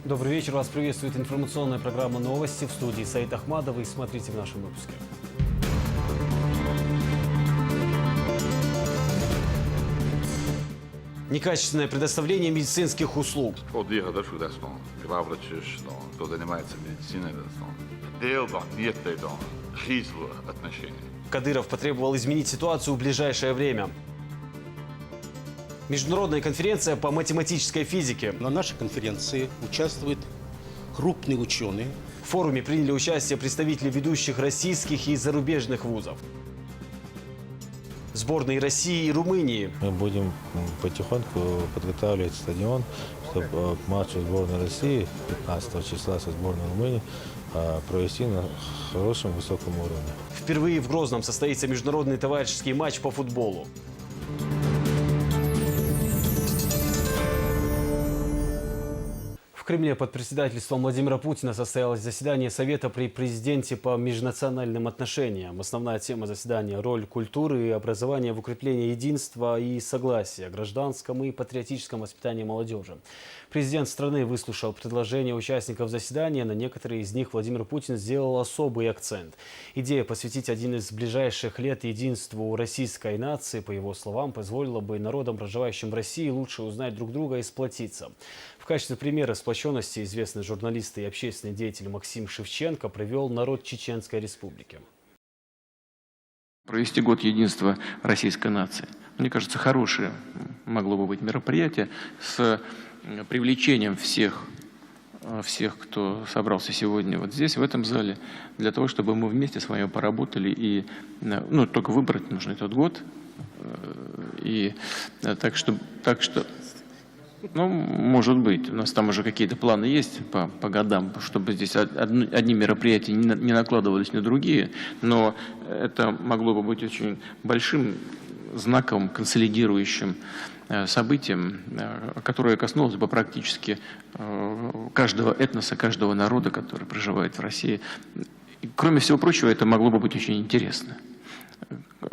Добрый вечер. Вас приветствует информационная программа «Новости» в студии Саид Ахмадовой. Смотрите в нашем выпуске. Некачественное предоставление медицинских услуг. Кто занимается медициной, Кадыров потребовал изменить ситуацию в ближайшее время. Международная конференция по математической физике. На нашей конференции участвуют крупные ученые. В форуме приняли участие представители ведущих российских и зарубежных вузов. Сборные России и Румынии. Мы будем потихоньку подготавливать стадион, чтобы матч сборной России 15 числа со сборной Румынии провести на хорошем высоком уровне. Впервые в Грозном состоится международный товарищеский матч по футболу. В Кремле под председательством Владимира Путина состоялось заседание Совета при президенте по межнациональным отношениям. Основная тема заседания – роль культуры и образования в укреплении единства и согласия, гражданском и патриотическом воспитании молодежи. Президент страны выслушал предложения участников заседания. На некоторые из них Владимир Путин сделал особый акцент. Идея посвятить один из ближайших лет единству российской нации, по его словам, позволила бы народам, проживающим в России, лучше узнать друг друга и сплотиться. В качестве примера сплоченности известный журналист и общественный деятель Максим Шевченко привел народ Чеченской Республики. Провести год единства российской нации. Мне кажется, хорошее могло бы быть мероприятие с привлечением всех, кто собрался сегодня вот здесь, в этом зале, для того, чтобы мы вместе с вами поработали и, только выбрать нужно этот год. И так что, может быть, у нас там уже какие-то планы есть по годам, чтобы здесь одни мероприятия не накладывались на другие, но это могло бы быть очень большим знаковым, консолидирующим событием, которое коснулось бы практически каждого этноса, каждого народа, который проживает в России. И, кроме всего прочего, это могло бы быть очень интересно.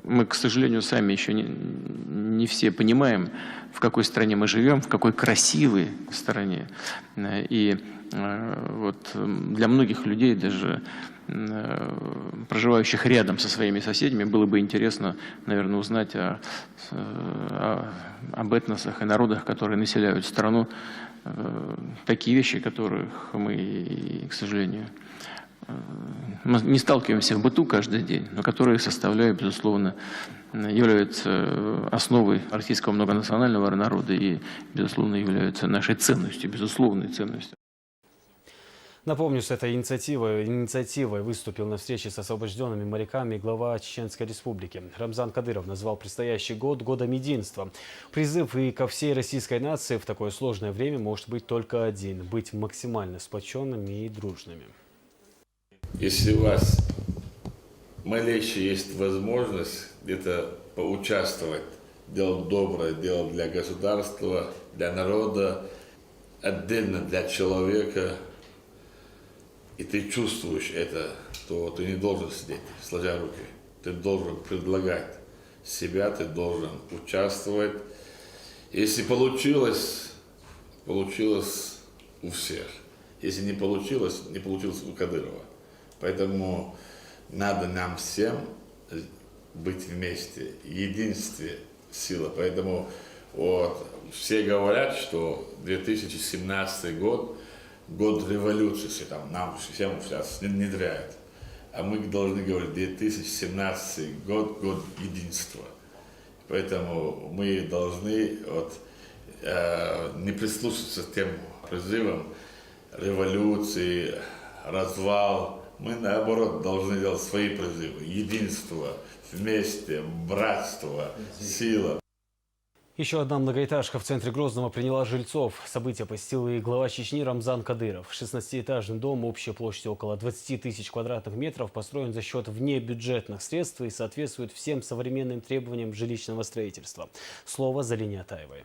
Мы, к сожалению, сами еще не все понимаем, в какой стране мы живем, в какой красивой стране. И вот для многих людей, даже проживающих рядом со своими соседями, было бы интересно, наверное, узнать об этносах и народах, которые населяют страну, такие вещи, которых мы, к сожалению, мы не сталкиваемся в быту каждый день, но которые составляют, безусловно, являются основой российского многонационального народа и, безусловно, являются нашей ценностью, безусловной ценностью. Напомню, с этой инициативой выступил на встрече с освобожденными моряками глава Чеченской Республики. Рамзан Кадыров назвал предстоящий год годом единства. Призыв и ко всей российской нации в такое сложное время может быть только один – быть максимально сплоченными и дружными. Если у вас малейшая есть возможность где-то поучаствовать, делать доброе, делать для государства, для народа, отдельно для человека, и ты чувствуешь это, то ты не должен сидеть, сложа руки. Ты должен предлагать себя, ты должен участвовать. Если получилось, получилось у всех. Если не получилось у Кадырова. Поэтому надо нам всем быть вместе. Единстве сила. Поэтому вот, все говорят, что 2017 год революции, там, нам всем сейчас внедряют. А мы должны говорить 2017 год единства. Поэтому мы должны не прислушиваться к тем призывам революции, развал. Мы, наоборот, должны делать свои призывы. Единство, вместе, братство, сила. Еще одна многоэтажка в центре Грозного приняла жильцов. Событие посетил и глава Чечни Рамзан Кадыров. 16-этажный дом общей площадью около 20 тысяч квадратных метров построен за счет внебюджетных средств и соответствует всем современным требованиям жилищного строительства. Слово Залине Атаевой.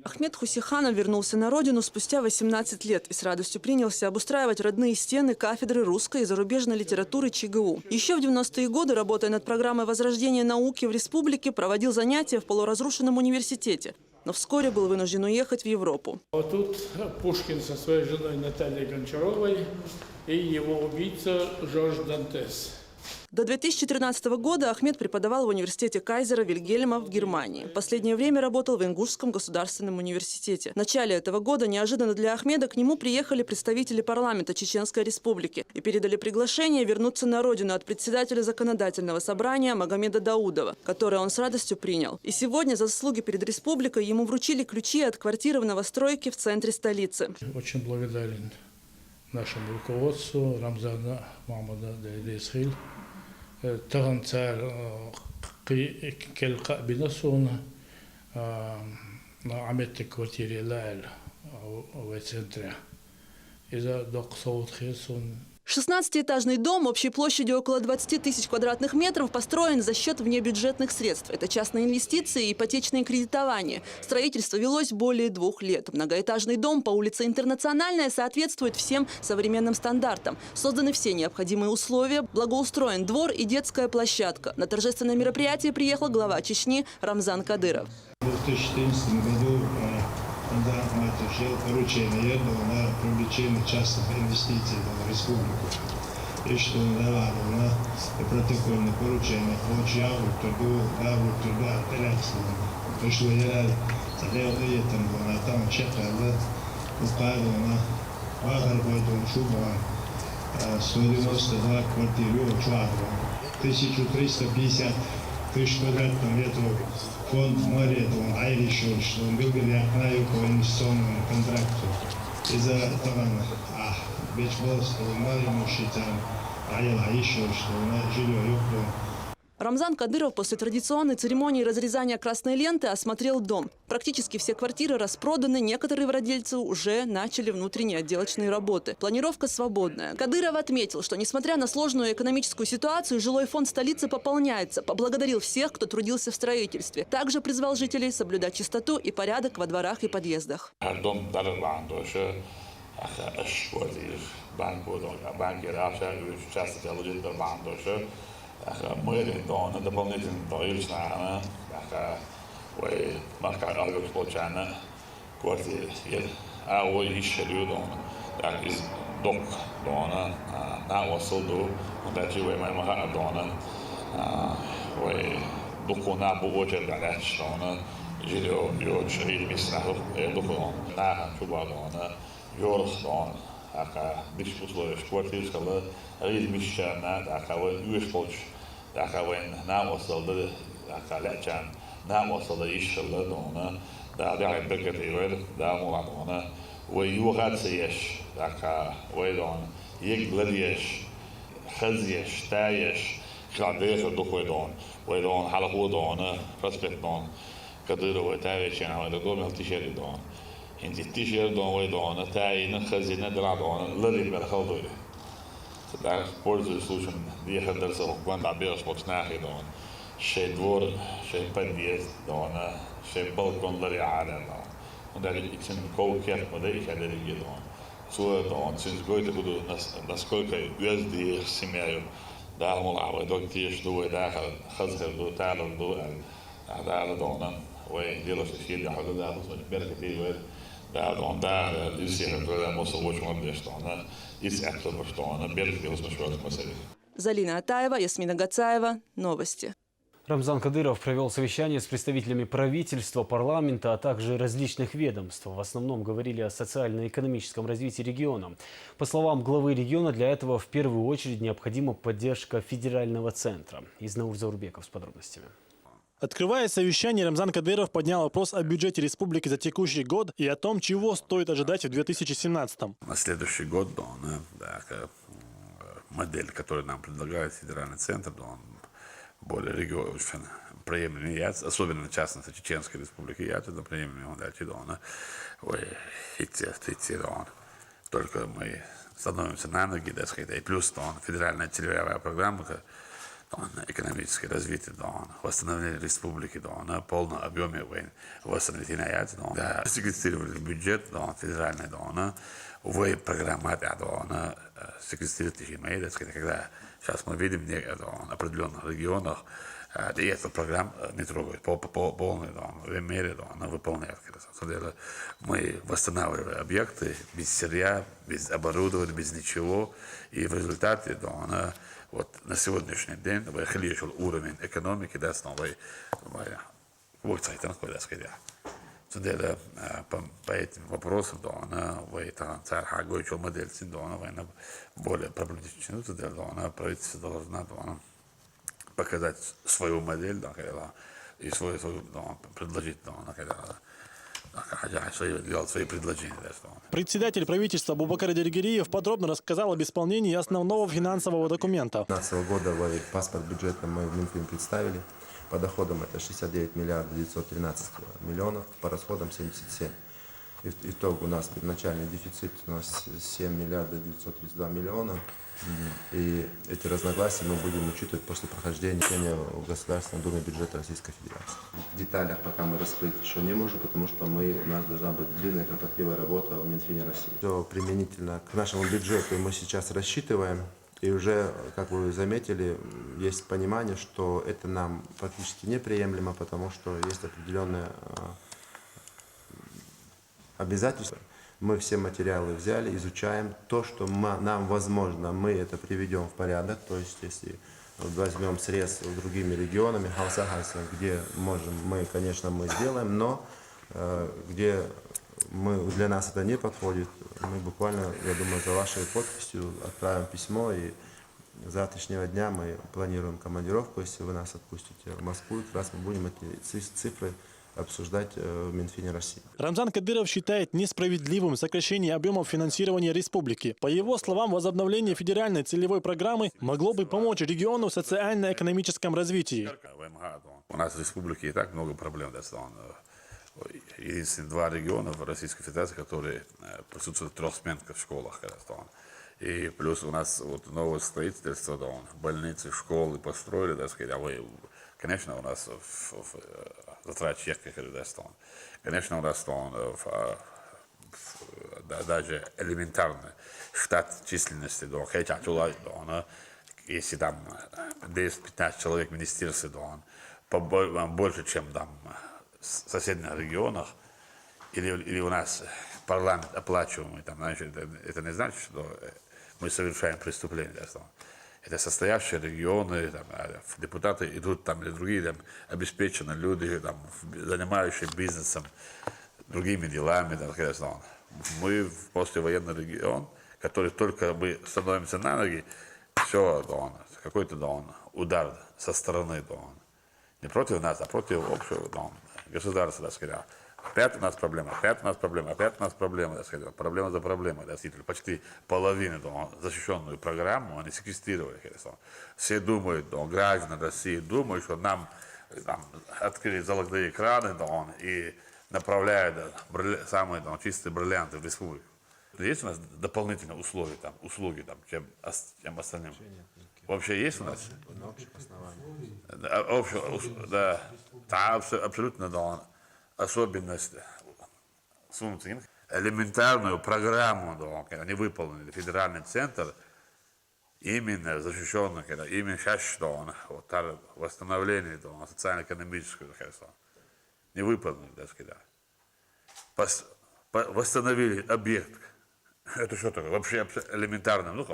Ахмед Хусиханов вернулся на родину спустя 18 лет и с радостью принялся обустраивать родные стены кафедры русской и зарубежной литературы ЧГУ. Еще в 90-е годы, работая над программой возрождения науки в республике, проводил занятия в полуразрушенном университете. но вскоре был вынужден уехать в Европу. Вот тут Пушкин со своей женой Натальей Гончаровой и его убийца Жорж Дантес. До 2013 года Ахмед преподавал в университете Кайзера Вильгельма в Германии. В последнее время работал в Ингушском государственном университете. В начале этого года неожиданно для Ахмеда к нему приехали представители парламента Чеченской Республики и передали приглашение вернуться на родину от председателя законодательного собрания Магомеда Даудова, которое он с радостью принял. И сегодня за заслуги перед республикой ему вручили ключи от квартиры в новостройке в центре столицы. Очень благодарен нашему руководству Рамзана Мамада Дайдесхил. Таган царь Келка Бинасуна на Аметте квартире Лайль в центре. Из-за доксоут Хесун. 16-этажный дом общей площадью около 20 тысяч квадратных метров построен за счет внебюджетных средств. Это частные инвестиции и ипотечное кредитование. Строительство велось более 2 лет. Многоэтажный дом по улице Интернациональная соответствует всем современным стандартам. Созданы все необходимые условия, благоустроен двор и детская площадка. На торжественное мероприятие приехал глава Чечни Рамзан Кадыров. В 2014 году поручение на привлечение частных инвестиций в республику. И что давало на протокольное поручение получил труда пришло я смотрел и там чекал указывал на Вагарбойдом Шуба 192 квартиры Чуадова 1350 тысяч квадратных метров. Фонд моря, Айришон, что он был краю по инвестиционному контракту. Из-за этого Бечболс, море мужчина, Айришон, что он жилье. Рамзан Кадыров после традиционной церемонии разрезания красной ленты осмотрел дом. Практически все квартиры распроданы, некоторые владельцы уже начали внутренние отделочные работы. Планировка свободная. Кадыров отметил, что несмотря на сложную экономическую ситуацию, жилой фонд столицы пополняется. Поблагодарил всех, кто трудился в строительстве. Также призвал жителей соблюдать чистоту и порядок во дворах и подъездах. Мы регионы дополнительно доилчнана, марка алгоритм получана квартиры. А вот еще люди, из дом дона, на осуду, куда живем мы маха дона, духовна богоча далеч дона, жилье юрчи мисрахов, духовна на чуба дона, юрс дона. Більш условия квартир сказали, різміщена, юшполч, нам осалды, лячан, нам осалды ишшалды дона, дагай бекетивер, мула дона, вой югацияш, вой дона, еглядияш, хазияш, таяш, кладеха духой дон, вой дон, халаху дона, проспект дон, кадыровой таячен, вой дон, тишери дон. Инти тишер дон вой дон, тайна хазина дон, лали берхалдури. Да, пользуясь случаем, ехать дальше в Гвандаберс, вот снахи дон, шей двор, шей подъезд дон, шей балкон лали аля дон. Он даже иксен коукер, подай их аллергии дон. Суэ дон, синс гойте буду насколько уезды семьяю, да, мулавы, док тиш дуэ, да, хазхер ду, талер ду, да, дон, вой делаешь сидя, да, беркетивер. Да, Залина Атаева, Ясмина Гацаева. Новости. Рамзан Кадыров провел совещание с представителями правительства, парламента, а также различных ведомств. В основном говорили о социально-экономическом развитии региона. По словам главы региона, для этого в первую очередь необходима поддержка федерального центра. Изнаур Заурбеков с подробностями. Открывая совещание, Рамзан Кадыров поднял вопрос о бюджете республики за текущий год и о том, чего стоит ожидать в 2017-м. На следующий год, модель, которую нам предлагает федеральный центр, он более региональный, приемлемый, особенно в частности Чеченской республики, это приемлемый, только мы становимся на ноги, и плюс федеральная целевая программа, экономическое развитие, восстановление республики, полном объеме восстановления, секретировали бюджет федеральный, в программе секретировали, когда сейчас мы видим в определенных регионах И эту программу не трогают по полной мере, она выполняет. Мы восстанавливаем объекты без сырья, без оборудования, без ничего. И в результате она вот на сегодняшний день выхлещил уровень экономики, да, снова по этим вопросам, да, она модель, да, она более проблематична, да, она правительство должна, показать свою модель, да, и свою да, предложить, делать свои предложения. Да, Председатель правительства Бубакар Дергириев подробно рассказал об исполнении основного финансового документа. 2015 года паспорт бюджета мы в Минфин представили. По доходам это 69 миллиардов 913 миллионов, по расходам 77. Итог у нас первоначальный дефицит у нас 7 миллиардов 932 миллиона. И эти разногласия мы будем учитывать после прохождения в Государственной Думе бюджета Российской Федерации. В деталях пока мы раскрыть еще не можем, потому что у нас должна быть длинная, кропотливая работа в Минфине России. Все применительно к нашему бюджету мы сейчас рассчитываем. И уже, как вы заметили, есть понимание, что это нам практически неприемлемо, потому что есть определенные обязательства. Мы все материалы взяли, изучаем. То, что нам возможно, мы это приведем в порядок. То есть, если возьмем срез с другими регионами, где можем, конечно, мы сделаем, но где для нас это не подходит, мы буквально, я думаю, за вашей подписью отправим письмо, и с завтрашнего дня мы планируем командировку, если вы нас отпустите в Москву, как раз мы будем эти цифры обсуждать в Минфине России. Рамзан Кадыров считает несправедливым сокращение объемов финансирования республики. По его словам, возобновление федеральной целевой программы могло бы помочь региону в социально-экономическом развитии. У нас в республике и так много проблем. Единственные 2 региона в Российской Федерации, которые присутствуют трехсменка в школах. И плюс у нас вот новое строительство, больницы, школы построили, конечно, у нас затрачи, конечно, у нас даже элементарный штат численности, если там 10-15 человек в министерстве, больше, чем там в соседних регионах, или у нас парламент оплачиваемый, это не значит, что мы совершаем преступление. Это состоявшие регионы, депутаты идут или другие обеспеченные люди, занимающие бизнесом, другими делами. Мы послевоенный регион, который только мы становимся на ноги, все, какой-то удар со стороны, не против нас, а против общего государства. Опять у нас проблема, опять у нас проблема, опять у нас проблема, проблема за проблемой. Почти половину защищенную программу они секвестировали. Все думают, граждане России думают, что нам открыли золотые краны и направляют самые чистые бриллианты в республику. Есть у нас дополнительные условия, услуги, чем остальным? Вообще есть у нас? На общих основаниях. Абсолютно, особенность функций. Элементарную программу, они выполнили, федеральный центр, именно защищенных, именно сейчас, восстановление социально-экономического, не выполнили, восстановили объект. Это что такое? Вообще элементарно.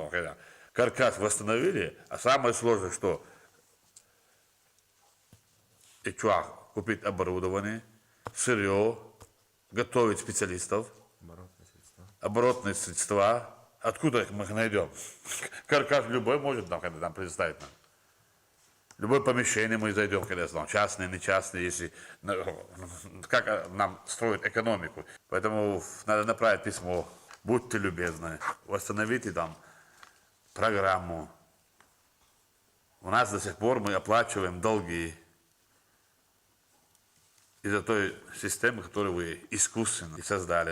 Каркас восстановили, а самое сложное, что купить оборудование, сырье, готовить специалистов, оборотные средства. Откуда их мы найдем? Каркас любой может нам представить. Любое помещение мы зайдем, частное, не частное, если как нам строить экономику. Поэтому надо направить письмо. Будьте любезны, восстановите программу. У нас до сих пор мы оплачиваем долги из-за той системы, которую вы искусственно создали.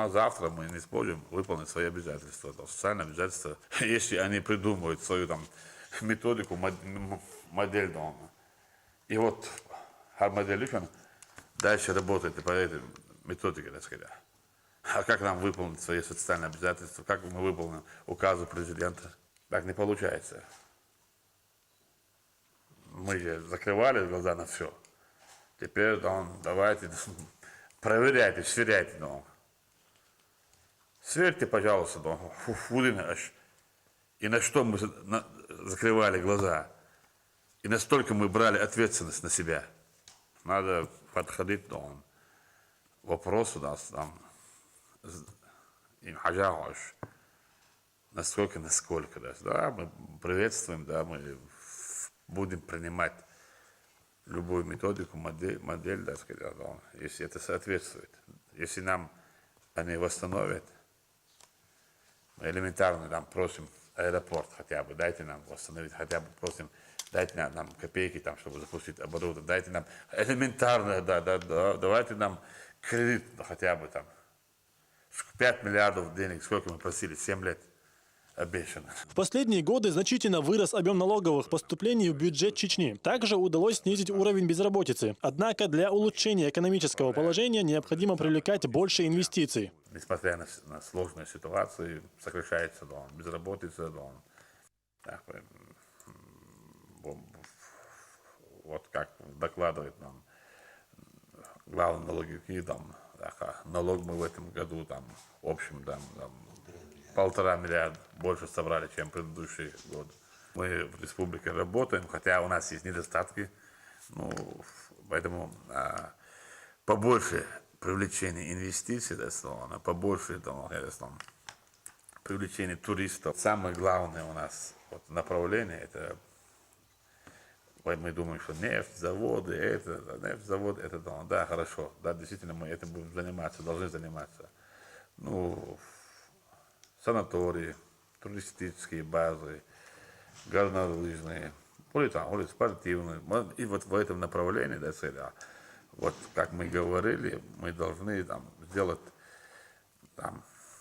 Завтра мы не сможем выполнить свои обязательства, социальные обязательства, если они придумают свою методику, модель дома. И вот модель дальше работает по этой методике, А как нам выполнить свои социальные обязательства? Как мы выполним указы президента? Так не получается. Мы же закрывали глаза на все. Теперь давайте проверяйте, сверяйте. Сверьте, пожалуйста, и на что мы закрывали глаза. И настолько мы брали ответственность на себя. Надо подходить к вопросу, насколько. Да, мы приветствуем, да, мы будем принимать любую методику, модель, да, сказать, если это соответствует. Если нам они восстановят, мы элементарно нам просим аэропорт хотя бы, дайте нам восстановить, хотя бы просим, дайте нам копейки, там, чтобы запустить оборудование, дайте нам элементарно, давайте нам кредит хотя бы там. 5 миллиардов денег, сколько мы просили, 7 лет. Обещано. В последние годы значительно вырос объем налоговых поступлений в бюджет Чечни. Также удалось снизить уровень безработицы. Однако для улучшения экономического положения необходимо привлекать больше инвестиций. Несмотря на сложную ситуацию, сокращается безработица. Вот как докладывает нам главный налоговик, налог мы в этом году в общем 1,5 миллиарда больше собрали, чем предыдущий год. Мы в республике работаем, хотя у нас есть недостатки, поэтому побольше привлечения инвестиций, побольше привлечения туристов. Самое главное у нас направление, это мы думаем, что нефть, заводы, да, хорошо, да, действительно мы этим будем заниматься, должны заниматься. Санатории, туристические базы, горнолыжные, спортивные. И вот в этом направлении, вот как мы говорили, мы должны сделать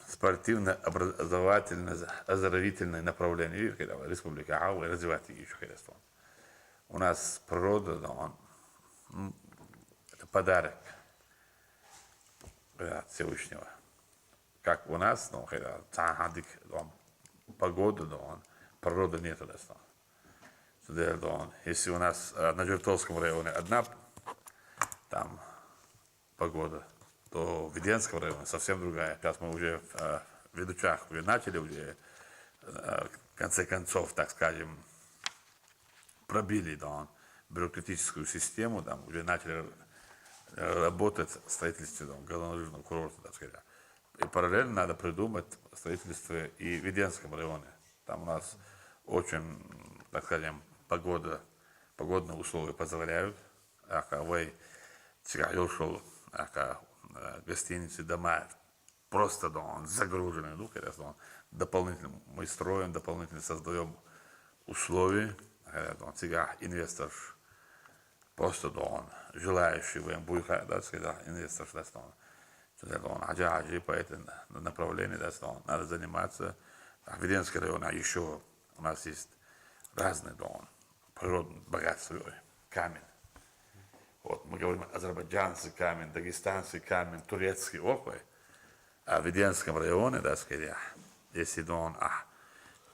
спортивно-образовательно-оздоровительное направление. Республика Ау развивать еще. У нас природа, это подарок от Всевышнего. Как у нас, погода, природы нету. Если у нас на Жертовском районе одна погода, то в Веденском районе совсем другая. Сейчас мы уже в Ведучах уже начали, в конце концов, так скажем, пробили бюрократическую систему, уже начали работать в строительстве горнолыжного курорта, так сказать. И параллельно надо придумать строительство и в Веденском районе. Там у нас очень, так скажем, погодные условия позволяют. Гостиницы, дома просто загружены. Дополнительно мы строим, дополнительно создаем условия. Инвестор просто желающий инвестор, по этому направлению надо заниматься. В Веденском районе еще у нас есть разные природные богатства, камень. Вот мы говорим азербайджанский камень, дагестанский камень, турецкий опыт. А в Веденском районе, если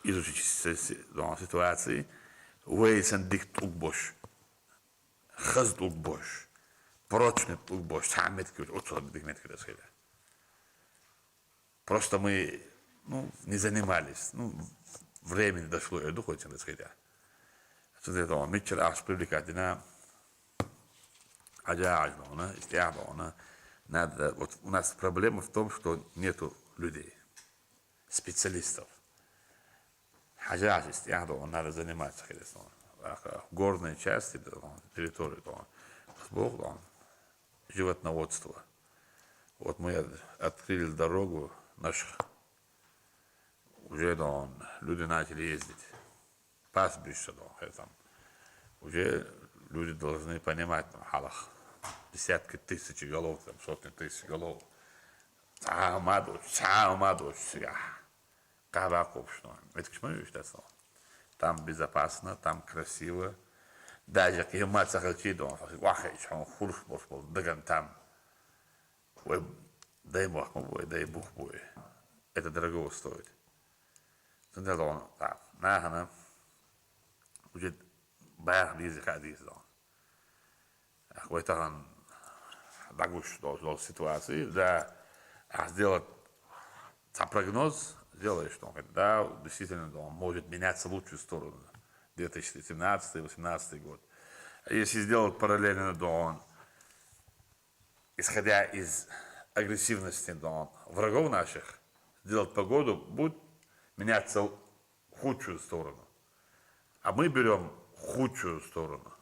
изучить ситуацию, вейсен дикт угбош, хазд угбош, прочный угбош, просто мы не занимались, времени дошло, я думаю, что Митчер аж привлекательно, надо, вот у нас проблема в том, что нету людей, специалистов. Надо заниматься, в горной части территории, животноводство. Вот мы открыли дорогу, уже люди начали ездить, пастбище, уже люди должны понимать, десятки тысяч голов, сотни тысяч голов. Там безопасно, там красиво. Даже там дай бог мой, дай бог мой. Это дорого стоит. Тогда он, так, нахана, уже бах лизы ходить, да. В этом дагуш до ситуации, да, сделать прогноз, сделаешь, что да, действительно, он может меняться в лучшую сторону. 2017-2018 год. А если сделать параллельно, то он, исходя из агрессивности врагов наших, сделать погоду, будет меняться в худшую сторону. А мы берем худшую сторону.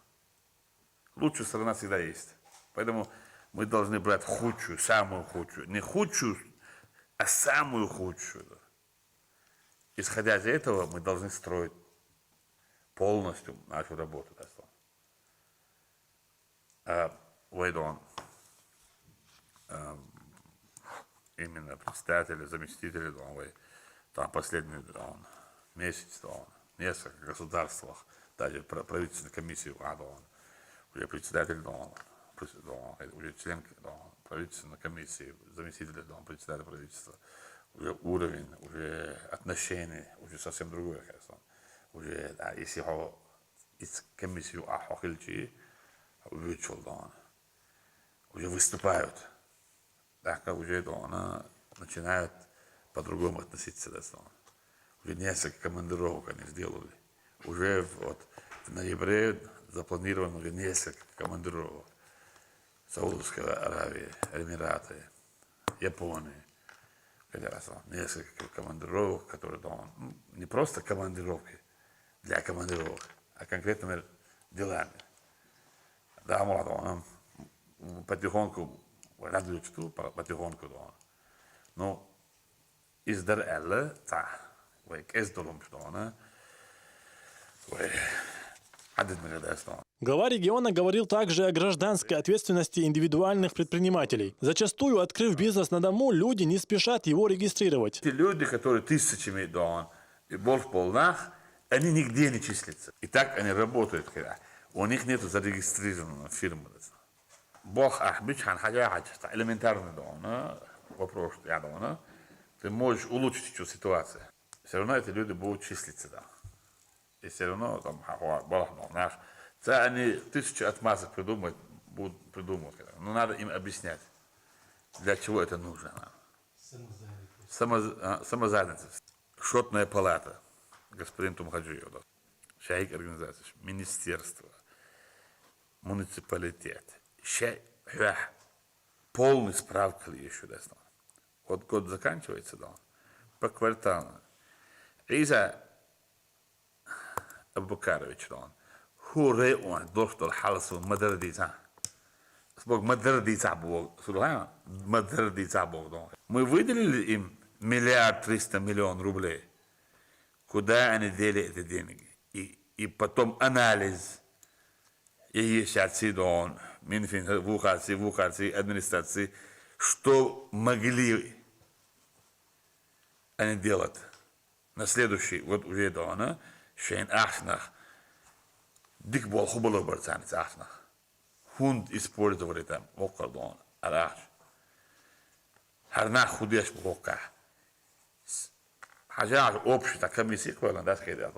Лучшая сторона всегда есть. Поэтому мы должны брать худшую, самую худшую. Не худшую, а самую худшую. Исходя из этого, мы должны строить полностью нашу работу. Именно председатели, заместители, там последний месяц, в нескольких государствах, даже правительственной комиссии, уже председатель, уже член правительственной комиссии, заместитель председателя правительства, уже уровень, уже отношения, уже совсем другое, конечно. Уже, если из комиссии Ахохильчи вычел, уже выступают, так уже начинают по-другому относиться. Уже несколько командировок они сделали. Уже в ноябре запланировано уже несколько командировок. Саудовская Аравия, Эмираты, Япония. Несколько командировок, которые не просто командировки для командировок, а конкретными делами. Да, молодо, потихоньку, радуется, потихоньку, но из Дар-Элла, из Долом, что Глава региона говорил также о гражданской ответственности индивидуальных предпринимателей. Зачастую, открыв бизнес на дому, люди не спешат его регистрировать. Те люди, которые тысячами и больше полнах, они нигде не числятся. И так они работают, когда у них нет зарегистрированной фирмы. Бог элементарный вопрос, ты можешь улучшить эту ситуацию. Все равно эти люди будут числиться, да. И все равно они тысячи отмазок будут придумывать. Но надо им объяснять, для чего это нужно. Самозанятость. Счетная палата, господин Тумхаджиев, шайк организации, министерство, муниципалитет. Полный справка ли еще даст. Вот год заканчивается, по кварталу. Иза Абукарович, хуре он доктор Халсу Мадардица. Бог Мадардица Бог, Мадардица Бог. Мы выделили им 1 300 000 000 рублей. Куда они дели эти деньги? И потом анализ. И есть отсюда Минфин, вухации, администрации, что могли они делать на следующий, вот уже Шейн Ахнах, дик бол хубало барцанец Ахнах. Хунд использовали там, около Араш. Харнах худеш блока. Хажар общая комиссия, квалан, да, сказать,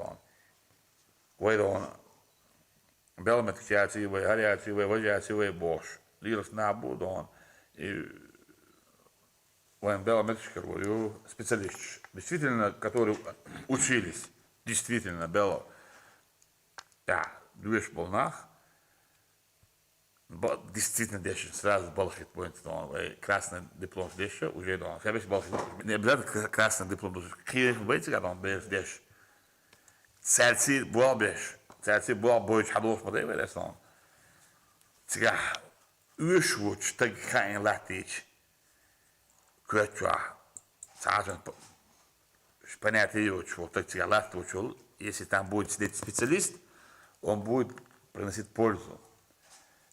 Белмет киативый, горячивый, водячивый бош. Лирос набу, и Белмет, говорю, специалист, действительно, которые учились. Действительно, было, движ полнах, действительно, дальше сразу балхит поинт, красный диплом здесь, уже, не обязательно красный диплом, кирих бейте, когда он бейт здесь, церци был бейш, церци был бойч хадов модей, верессон, сега, уешвуч, так хайн латич, квечуа, сажен, понятие его, чего, так учил, если там будет сидеть специалист, он будет приносить пользу.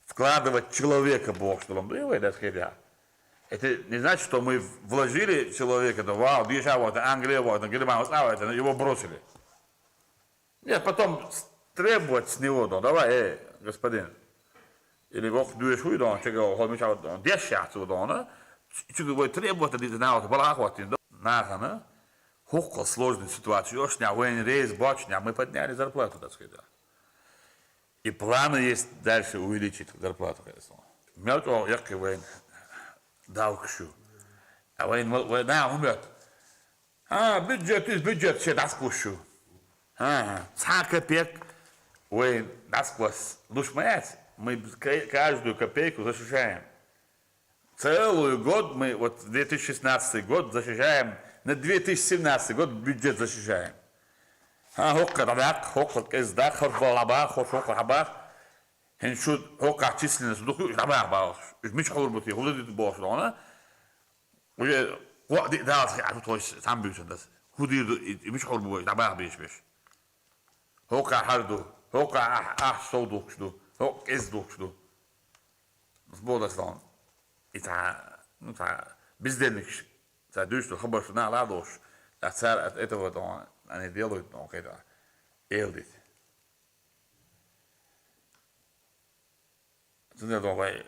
Вкладывать человека Бог, что он делает, это не значит, что мы вложили в человека, вау, Диша, вот, Англия, вот, Германия, его бросили. Нет, потом требовать с него, давай, господин, или Бог дуешь, чего, Диша, Вы требуете, знаете, балахватин, нахана, хокко сложную ситуацию, ошня, воин рейс, бочня, мы подняли зарплату, так сказать. И планы есть дальше увеличить зарплату, конечно. Мелко, як воин, далкшу. А воин, на, умет. Бюджет, все наскушу. 100 копеек, воин, насквозь. Лушмаец, мы каждую копейку защищаем. Целый год мы, вот 2016 год защищаем, на 2017 год бюджет защищаем. Хокка рабак, хокка кездак, хокка лабак, хокка рабак. Хеншуд хокка численность, духу рабак бауш. Мич хурбути, худит бауш, да? Уже вот да, а то есть сам бюджет das. Худит мич хурбути, рабак биш. Хокка харду, хокка соудукшу, хокка эздукшу. Сбодастан. Это, ну, это бездельник. Это душно, хабаш на ладош. Это вот он, они делают, но это элдит. Это давай,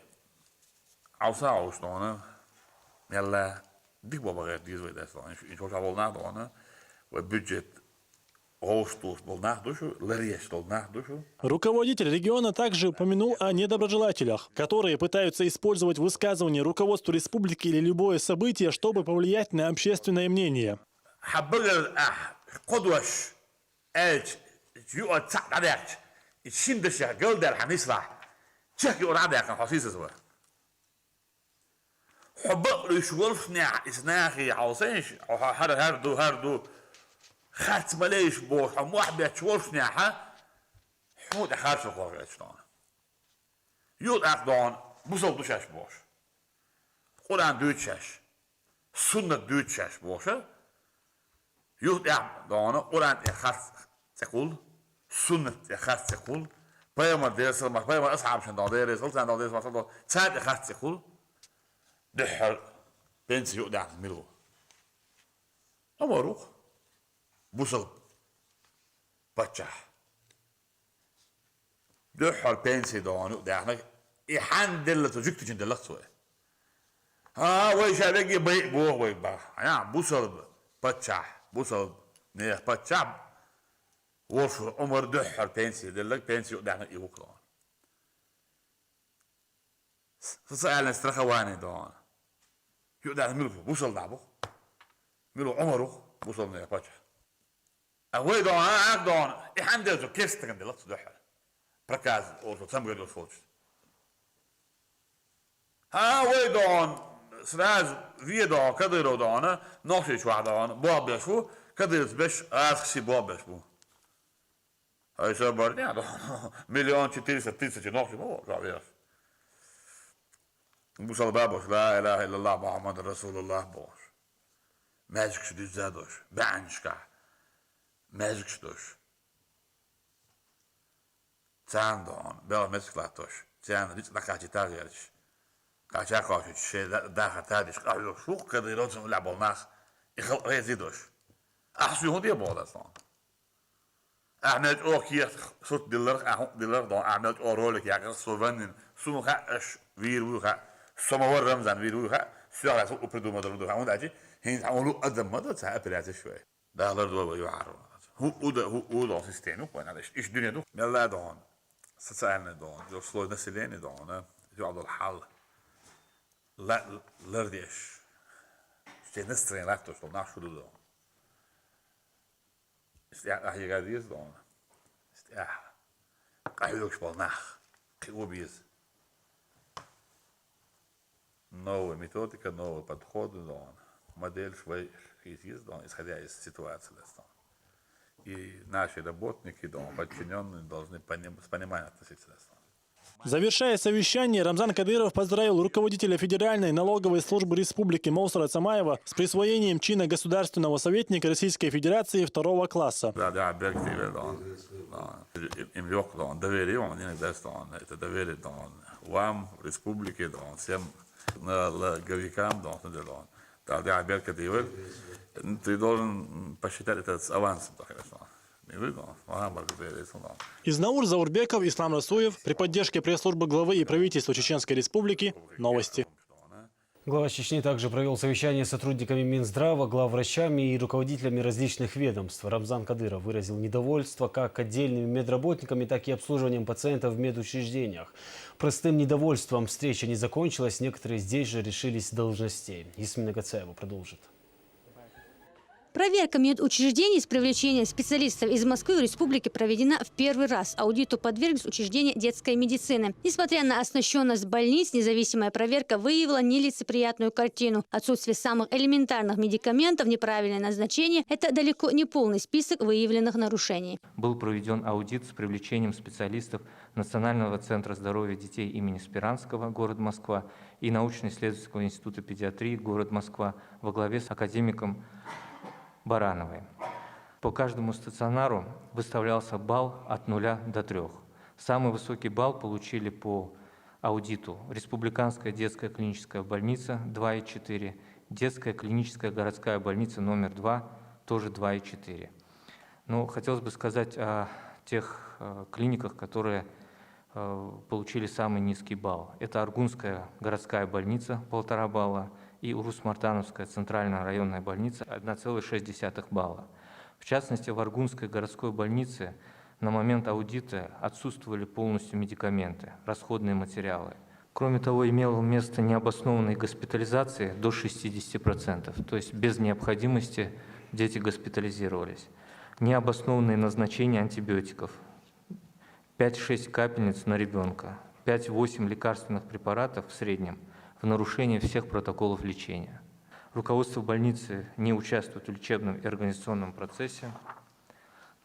аусау что он, мелла, дик баба говорит, дизвой да что, и что же волна да он, вот бюджет. Руководитель региона также упомянул о недоброжелателях, которые пытаются использовать высказывания руководства республики или любое событие, чтобы повлиять на общественное мнение. خات ملايش بوش أم واحد بيتشورش نياحة حود أخارش القوة يتشتون يود أخدون بوصل دوشاش بوش قرآن دوتشاش سنة دوتشاش بوش يود أخدون قرآن أخارش تقول سنة أخارش تقول بيما ديرسل مش بيما أصعب شندون ديرسل شندون ديرسل مش تاد أخارش تقول دحر بنتي يود أخد ملو أمروخ بوصل بتشح دحر بنسي دون دحنا يحندل تجيك تجندل سوى ويش هذاك بيع بوه ويبا أنا بوصل بتشح بوصل نه بتشح وش عمر دحر بنسي دلك بنسي دحنا يوكلون فسألنا استرخواني دون يودع ملو بوصل دعبو ملو عمره بوصل نه بتشح أهوي دون دون يحندل تو كيف تجندل دحر بركاز أو تسمى قدر فوتش ويدون سراج فيدون كدر دون نوشي شو عدون باب بشو كدر بش آخشي باب بشو هاي شبر يعني مليون 400 نوشي باب جابيش بوصل بابوش لا إله إلا الله محمد رسول الله بوش ماجك شو ديزادوش بعنشكا ماجك شدوش تان دون بلا مسكلاتوش تان ريت نكاجي تاغيرش كاجا كاجي شي داخل تادش قالوا شو كده يروحوا يلعبوا ناس يخلق يزيدوش احسو هو دي بولا صان احنا اوكي صوت ديلر دون احنا اورولك يا سوفن سو خاش ويرو خا سمور رمضان ويرو خا سيارة سو بريدو مدرو خا اجي هين عملوا قدم مدى تاع شوي داخل دول يعرف هو ده سيستم وين هذا ايش الدنيا دو يلا دون سألنا دون جو سلو نسليني دون جو عبد الحل لا لرديش شيء نسترين لاكتوش دون ناشو دون استياح هي قاديس دون استياح قايلوش بالناخ قيو بيز новая методика, новый подход дон модель швей есть дон исходя из ситуации дон. И наши работники, подчиненные должны с пониманием относиться к этому. Завершая совещание, Рамзан Кадыров поздравил руководителя Федеральной налоговой службы Республики Моусара Цамаева с присвоением чина государственного советника Российской Федерации второго класса. Да, им легко, доверие, это доверие вам, республике, всем налоговикам, да, ты должен посчитать это с авансом, хорошо. Изнаур Заурбеков, Ислам Расуев. При поддержке пресс-службы главы и правительства Чеченской Республики. Новости. Глава Чечни также провел совещание с сотрудниками Минздрава, главврачами и руководителями различных ведомств. Рамзан Кадыров выразил недовольство как отдельными медработниками, так и обслуживанием пациентов в медучреждениях. Простым недовольством встреча не закончилась, некоторые здесь же решились с должностей. Ясмина Гацаева продолжит. Проверка медучреждений с привлечением специалистов из Москвы и республики проведена в первый раз. Аудиту подверглись учреждения детской медицины. Несмотря на оснащенность больниц, независимая проверка выявила нелицеприятную картину. Отсутствие самых элементарных медикаментов, неправильное назначение – это далеко не полный список выявленных нарушений. Был проведен аудит с привлечением специалистов Национального центра здоровья детей имени Спиранского, город Москва, и научно-исследовательского института педиатрии, город Москва, во главе с академиком Барановой. По каждому стационару выставлялся балл от 0 до 3. Самый высокий балл получили по аудиту Республиканская детская клиническая больница 2,4, детская клиническая городская больница номер 2 тоже 2,4. Но хотелось бы сказать о тех клиниках, которые получили самый низкий балл. Это Аргунская городская больница 1,5 балла и Урус-Мартановская центральная районная больница 1,6 балла. В частности, в Аргунской городской больнице на момент аудита отсутствовали полностью медикаменты, расходные материалы. Кроме того, имело место необоснованные госпитализации до 60%, то есть без необходимости дети госпитализировались. Необоснованные назначения антибиотиков, 5-6 капельниц на ребенка, 5-8 лекарственных препаратов в среднем в нарушении всех протоколов лечения. Руководство больницы не участвует в лечебном и организационном процессе.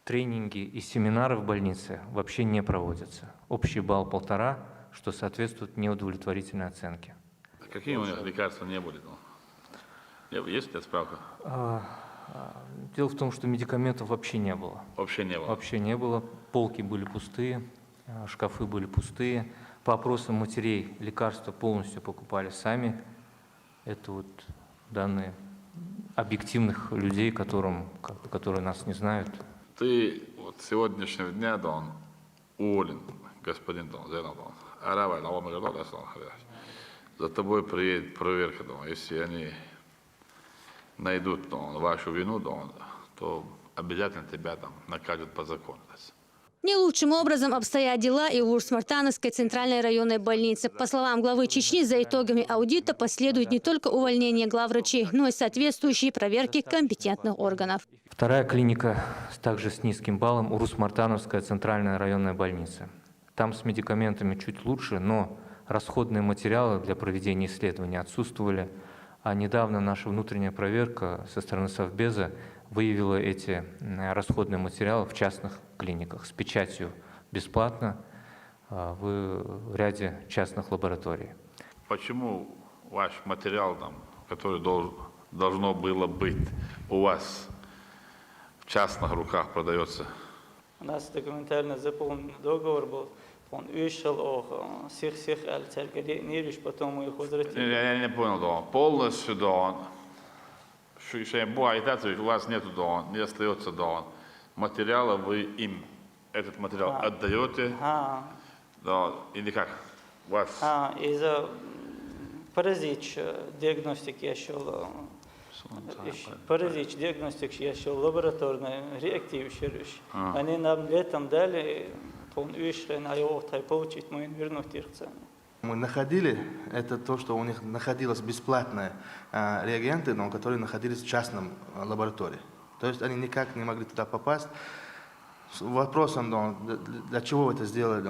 Тренинги и семинары в больнице вообще не проводятся. Общий балл 1,5, что соответствует неудовлетворительной оценке. Какие у них лекарства не были? Есть ли справка? Дело в том, что медикаментов вообще не было. Вообще не было? Вообще не было. Полки были пустые, шкафы были пустые. По опросам матерей лекарства полностью покупали сами. Это вот данные объективных людей, которые нас не знают. Ты вот с сегодняшнего дня, Дон, уволен, господин Дон, за тобой приедет проверка, Дон. Если они найдут, Дон, вашу вину, Дон, то обязательно тебя там накажут по закону. Не лучшим образом обстоят дела и в Урус-Мартановской центральной районной больнице. По словам главы Чечни, за итогами аудита последует не только увольнение главврачей, но и соответствующие проверки компетентных органов. Вторая клиника также с низким баллом – Урус-Мартановская центральная районная больница. Там с медикаментами чуть лучше, но расходные материалы для проведения исследований отсутствовали. А недавно наша внутренняя проверка со стороны Совбеза выявила эти расходные материалы в частных клиниках с печатью бесплатно в ряде частных лабораторий. Почему ваш материал, там, который должно было быть у вас в частных руках, продается? У нас документально заполнен договор был. Он уезжал, всех потом мы их возвратили. Я не понял, да. Полностью, да. У вас нету, да, не остается, да. Материала вы им этот материал отдаете, да, или как? Вас? Из-за паразит диагностики я шел, паразит диагностики я шел лабораторный реактив шериш. Они нам летом дали, он уезжал на его получить, мы вернуть их цену. Мы находили, это то, что у них находилось бесплатные реагенты, но которые находились в частном лаборатории. То есть они никак не могли туда попасть. С вопросом, для чего вы это сделали,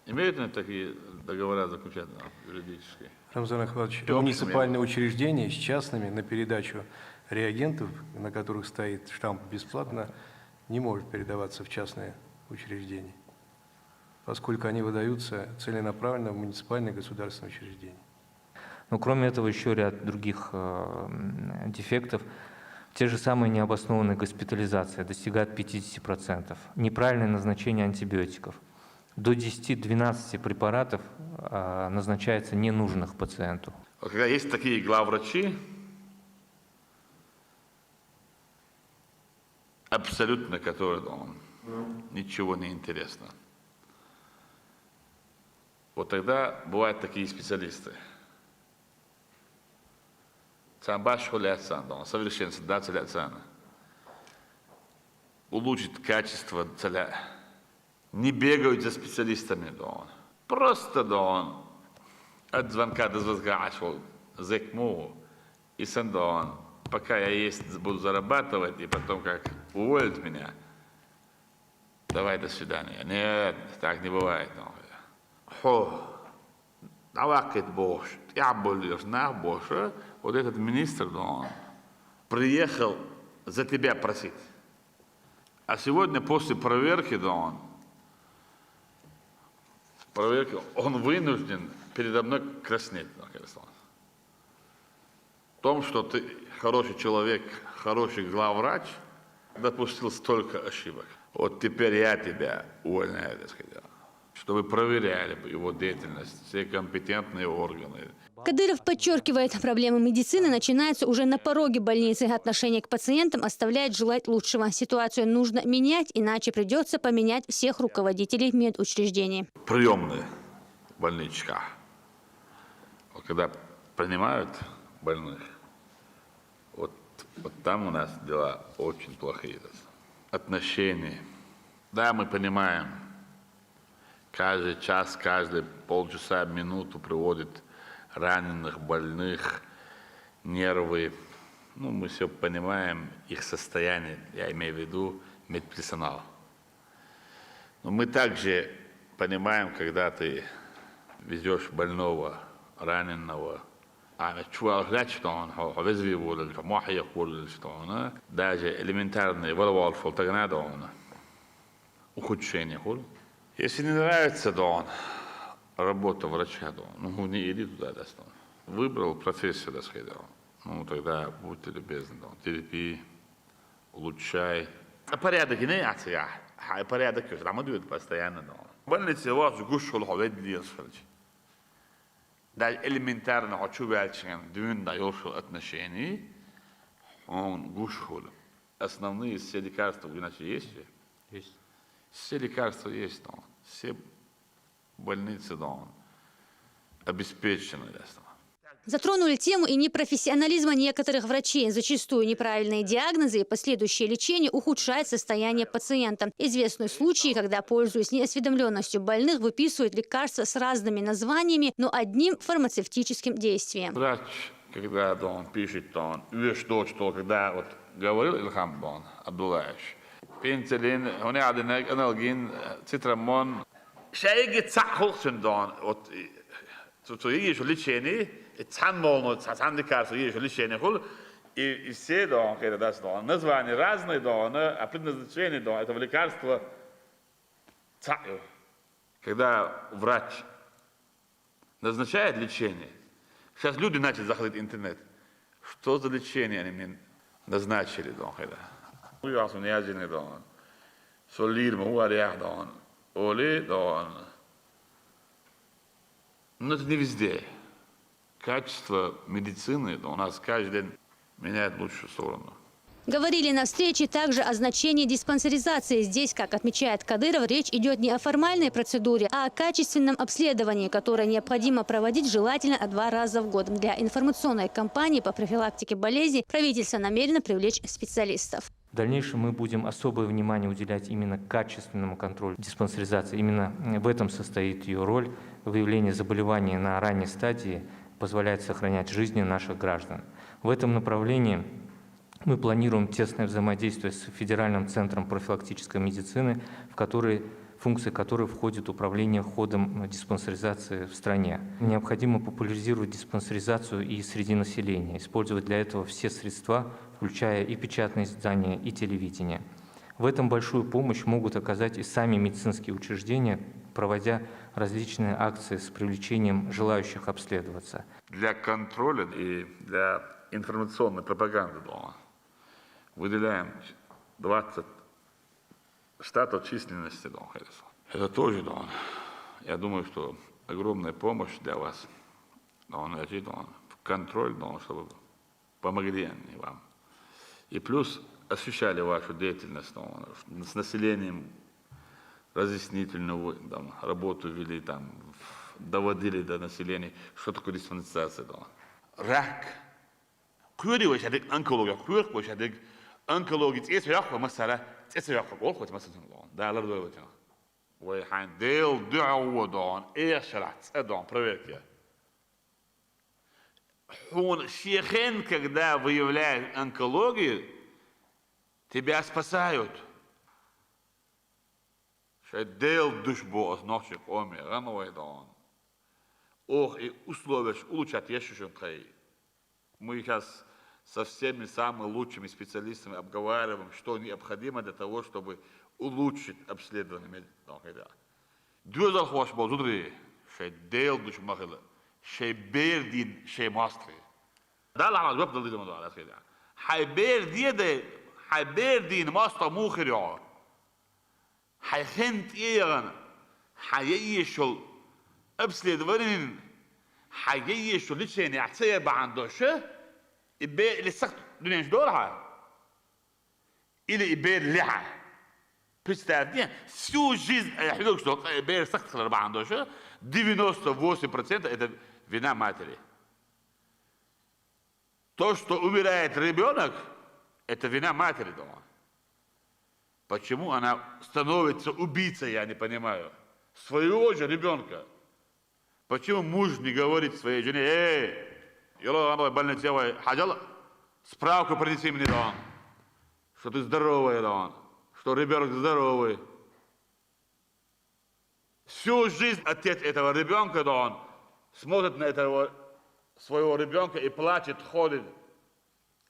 имеют ли такие договора заключать юридические? Рамзан Ахматович, муниципальные учреждения с частными на передачу реагентов, на которых стоит штамп «бесплатно», не может передаваться в частные учреждений, поскольку они выдаются целенаправленно в муниципальные государственные учреждения. Но кроме этого еще ряд других дефектов. Те же самые необоснованные госпитализации достигают 50%. Неправильное назначение антибиотиков. До 10-12 препаратов назначается ненужных пациенту. Когда есть такие главврачи, абсолютно, которые, ничего не интересно. Вот тогда бывают такие специалисты. Совершенствовать, улучшить качество целя. Не бегают за специалистами, просто от звонка до звонка зекму и сандон. Пока я есть буду зарабатывать, и потом как уволят меня, давай до свидания. Нет, так не бывает. Вот этот министр, приехал за тебя просить. А сегодня после проверки, он вынужден передо мной краснеть. В том, что ты хороший человек, хороший главврач, допустил столько ошибок. Вот теперь я тебя увольняю, так сказать, чтобы проверяли его деятельность, все компетентные органы. Кадыров подчеркивает, проблемы медицины начинаются уже на пороге больницы. Отношение к пациентам оставляет желать лучшего. Ситуацию нужно менять, иначе придется поменять всех руководителей медучреждений. Приемные больничка. Вот когда принимают больных, вот там у нас дела очень плохие. Отношения. Да, мы понимаем, каждый час, каждые полчаса, минуту приводит раненых, больных, нервы. Мы все понимаем, их состояние, я имею в виду медперсонал. Но мы также понимаем, когда ты везешь больного, раненого, даже элементарные ухудшение. Если не нравится работа врача, не иди туда. Выбрал профессию, тогда будьте любезны, терпи, улучшай. Порядок не порядок, там идет постоянно. Больница вас гушхул даже элементарно хочу вяльчен дюнда ёшел отношений, он гушхул. Основные все лекарства у нас есть? Есть. Все лекарства есть, все больницы обеспечены. Затронули тему и непрофессионализма некоторых врачей. Зачастую неправильные диагнозы и последующее лечение ухудшает состояние пациента. Известны случаи, когда, пользуясь неосведомленностью больных, выписывают лекарства с разными названиями, но одним фармацевтическим действием. Врач, когда он пишет, что когда вот говорил Ильхам Абдуллаевич, пенициллин, аналгин, цитрамон, шайгит сахулсен вот есть лечение, лекарства есть лечение, и все названия разные, а предназначение этого лекарства. Когда врач назначает лечение, сейчас люди начали заходить в интернет, что за лечение они мне назначили, но это не везде. Качество медицины у нас каждый день меняет в лучшую сторону. Говорили на встрече также о значении диспансеризации. Здесь, как отмечает Кадыров, речь идет не о формальной процедуре, а о качественном обследовании, которое необходимо проводить желательно 2 раза в год. Для информационной кампании по профилактике болезней правительство намерено привлечь специалистов. В дальнейшем мы будем особое внимание уделять именно качественному контролю диспансеризации. Именно в этом состоит ее роль. Выявление заболеваний на ранней стадии позволяет сохранять жизни наших граждан. В этом направлении мы планируем тесное взаимодействие с Федеральным центром профилактической медицины, в функции которой входит управление ходом диспансеризации в стране. Необходимо популяризировать диспансеризацию и среди населения, использовать для этого все средства, включая и печатные издания, и телевидение. В этом большую помощь могут оказать и сами медицинские учреждения, проводя различные акции с привлечением желающих обследоваться. Для контроля и для информационной пропаганды выделяем 20 штатов численности. Это тоже, я думаю, что огромная помощь для вас. Контроль, чтобы помогли они вам. И плюс освещали вашу деятельность с населением, разъяснительную работу вели доводили до населения, что такое диспансеризация. Рак. Курي وش هذيك أنكولوجيا كورك وش هذيك أنكولوجيا تيس ياخذ مسألة تيس ياخذ قول مثلا ده لا دول وجهه ويحن ديل دعوة دون إيش شرعت دون بريكيا هون شيخين كده выявляют онкологию тебя спасают что дел душ босс ночью помер рано дон ох и условия улучшать еще что-то мы сейчас со всеми самыми лучшими специалистами обговариваем, что необходимо для того, чтобы улучшить обследование. Дюзал хош был зудри, шей дел душ махила, шей бердин, шей мастри. Да, ла, жоб дал дидам да, это. Хай бердиде, хай бердин маста мухирио. Хай хент иеран, хай يشل обследование. حاجيش وليشين يعطيه بعندوشه إبى لسقط دنيش دورها إلى إبى لحى بس تعرفين سو جزء حلوش دو إبى سقط خلال بعندوشه 98% это вина матери. То, что умирает ребенок, это вина матери дома. Почему она становится убийцей, я не понимаю. Своего же ребенка. Почему муж не говорит своей жене, я больница, хаджала, справку принеси мне, Дон, что ты здоровая, Дон, что ребенок здоровый. Всю жизнь отец этого ребенка, Дон, смотрит на этого своего ребенка и плачет, ходит.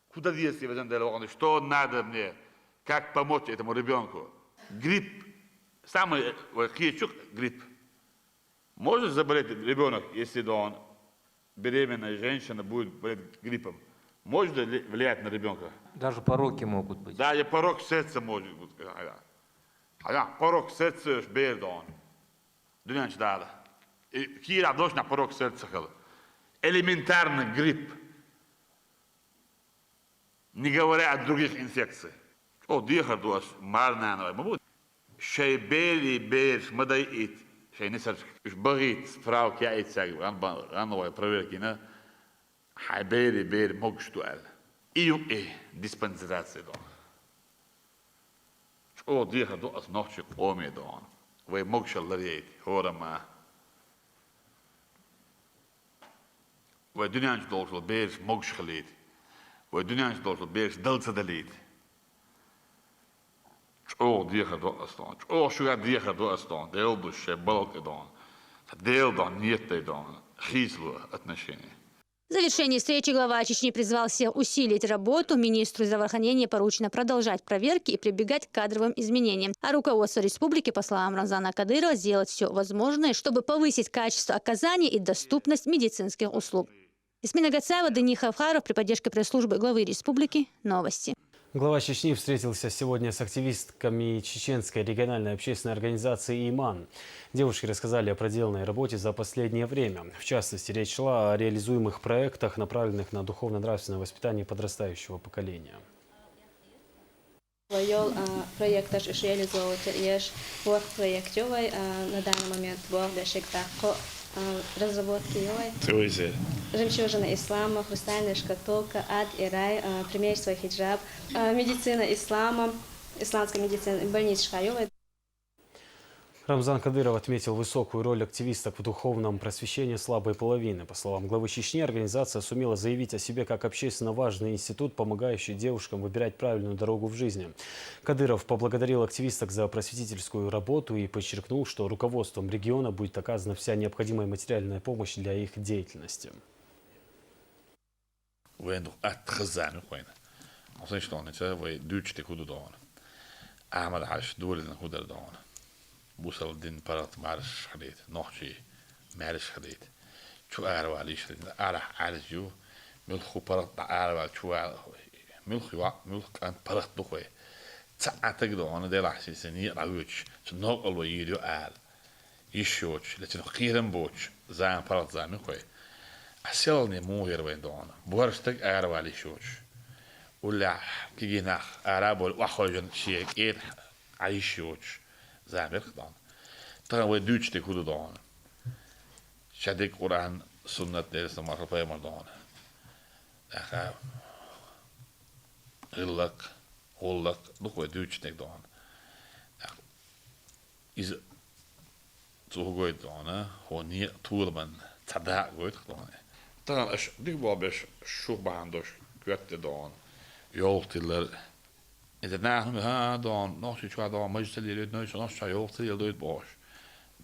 Куда есть его, что надо мне, как помочь этому ребенку. Грипп, самый хищук грипп. Может заболеть ребенок, если он беременная женщина будет болеть гриппом? Может ли влиять на ребенка? Даже пороки могут быть. Да, и порок сердца может быть. Порок сердца берет он. Дунянч дала. И кира должна порок сердца. Элементарный грипп. Не говоря о других инфекциях. О, дихар дуаш, марна, шей бери, берешь, мадай شيء نسر مش بغيت فراو كي عيد ساق أنا ويا проверки حبيري بير موجشتو قال إيه ديسبنسراتسي دون شو ديها دو أصنعش قومي دون وي موجش الله ريت هورا ما وي دنيانش دولش بيرش موجش خليت وي دنيانش دولش بيرش دلسة دليت شو ديها دو أصلا شو ديها دو أصلا ديل دوش بالك دون ديل دون نيت دون خيزلو отношения. В завершении встречи глава Чечни призвал всех усилить работу. Министру здравоохранения поручено продолжать проверки и прибегать к кадровым изменениям. А руководство республики, по словам Рамзана Кадырова, сделать все возможное, чтобы повысить качество оказания и доступность медицинских услуг. Ясмина Гацаева, Дени Хавхаров при поддержке пресс-службы главы республики. Новости. Глава Чечни встретился сегодня с активистками Чеченской региональной общественной организации «Иман». Девушки рассказали о проделанной работе за последнее время. В частности, речь шла о реализуемых проектах, направленных на духовно-нравственное воспитание подрастающего поколения. Проект реализовывает проектовый на данный момент разработки жемчужина ислама, хрустальная шкатулка, ад и рай, примерь свой хиджаб, медицина ислама, исламская медицина, больница Шхаева. Рамзан Кадыров отметил высокую роль активисток в духовном просвещении слабой половины. По словам главы Чечни, организация сумела заявить о себе как общественно важный институт, помогающий девушкам выбирать правильную дорогу в жизни. Кадыров поблагодарил активисток за просветительскую работу и подчеркнул, что руководством региона будет оказана вся необходимая материальная помощь для их деятельности. بوصل الدين برات معرش خليت نحشي معرش خليت شو أعرف عليش أعرف على جو ملخو برات أعرف شو ملخ كان برات دخوي تعتقد أنا ده لحسي سنية رأيوش تناق الله يديو أعل يشوش لكن خيرن بوش زان برات زان مخوي أسيلني مو يروين دون بورستك أعرف على شوش ولا كي نخ أعرف وأخرج شيء إيه عايشوش زامر خدان ترى ودوش تكودو دون Şadik Kur'an sünnet dersi marhaba mardan. Aha. Gıllık, holluk, dukoy düçnek doğan. Is zugoy doğan, honi tuğulman tada goy doğan. Tahan aş dik babeş şu bandoş götte doğan. Yol tiller. Ha doğan, nasıl şu doğan, meclisleri nöys, nasıl yol tiller doyut boş.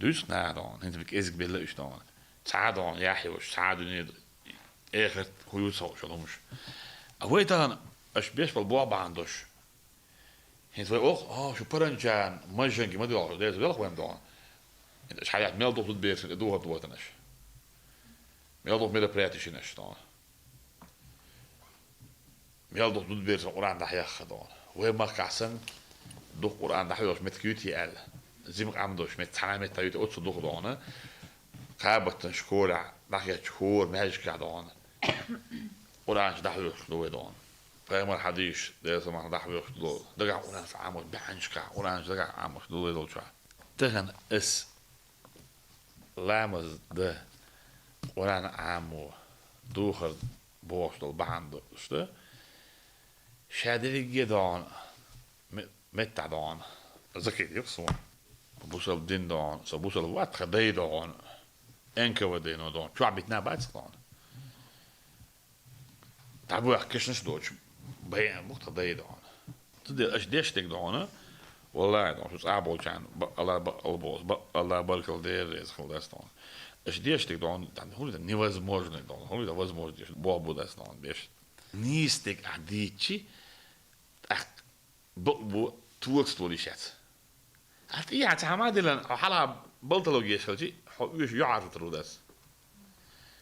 Dus na doğan, hinter ik bille üç doğan. Ta doğan yahiyoş, ta dünü echt huyut soğuşulmuş. Ahoy tahan aş beş bal boğa bandoş. Hinter ook, şu parancan, majanki, ma diyor, deze wel gewoon doğan. Het schijnt meld op het beer, doe het woord is. Meld op met de praatjes in is dan. Meld op het beer, Koran da hayag gedaan. Hoe mag kassen? Doch Koran da hayag met QTL. Zim amdosh met tana met tayut otsu doch gedaan. Kabat schola, da je school magic gedaan. Koran da hayag gedaan. Prijmer hadith, deze man da hayag gedaan. Da ga Koran veramel banska, Koran da ga amel gedaan. Tegen is Lamas de Koran amo doger borstel behandelde. Şadiri gedaan met tadaan. Zakit yok zo. Busal din dan, so busal wat gedaan. Enke we din dan. Twabit na bats dan. Tabu akishnes Deutsch. Bayan mocht gedaan. Tudde as destek dan. والله dan zoals Abeltjan, Allah barkal der is geldestan. Als die stuk dan hoe het невозможно dan, hoe het возможно, Бог dat dan best. Niestek adici, echt, bo toekstorichet. Het ja, het hamadelen, hala baltologie scheltje, hoe je jaar het rodas.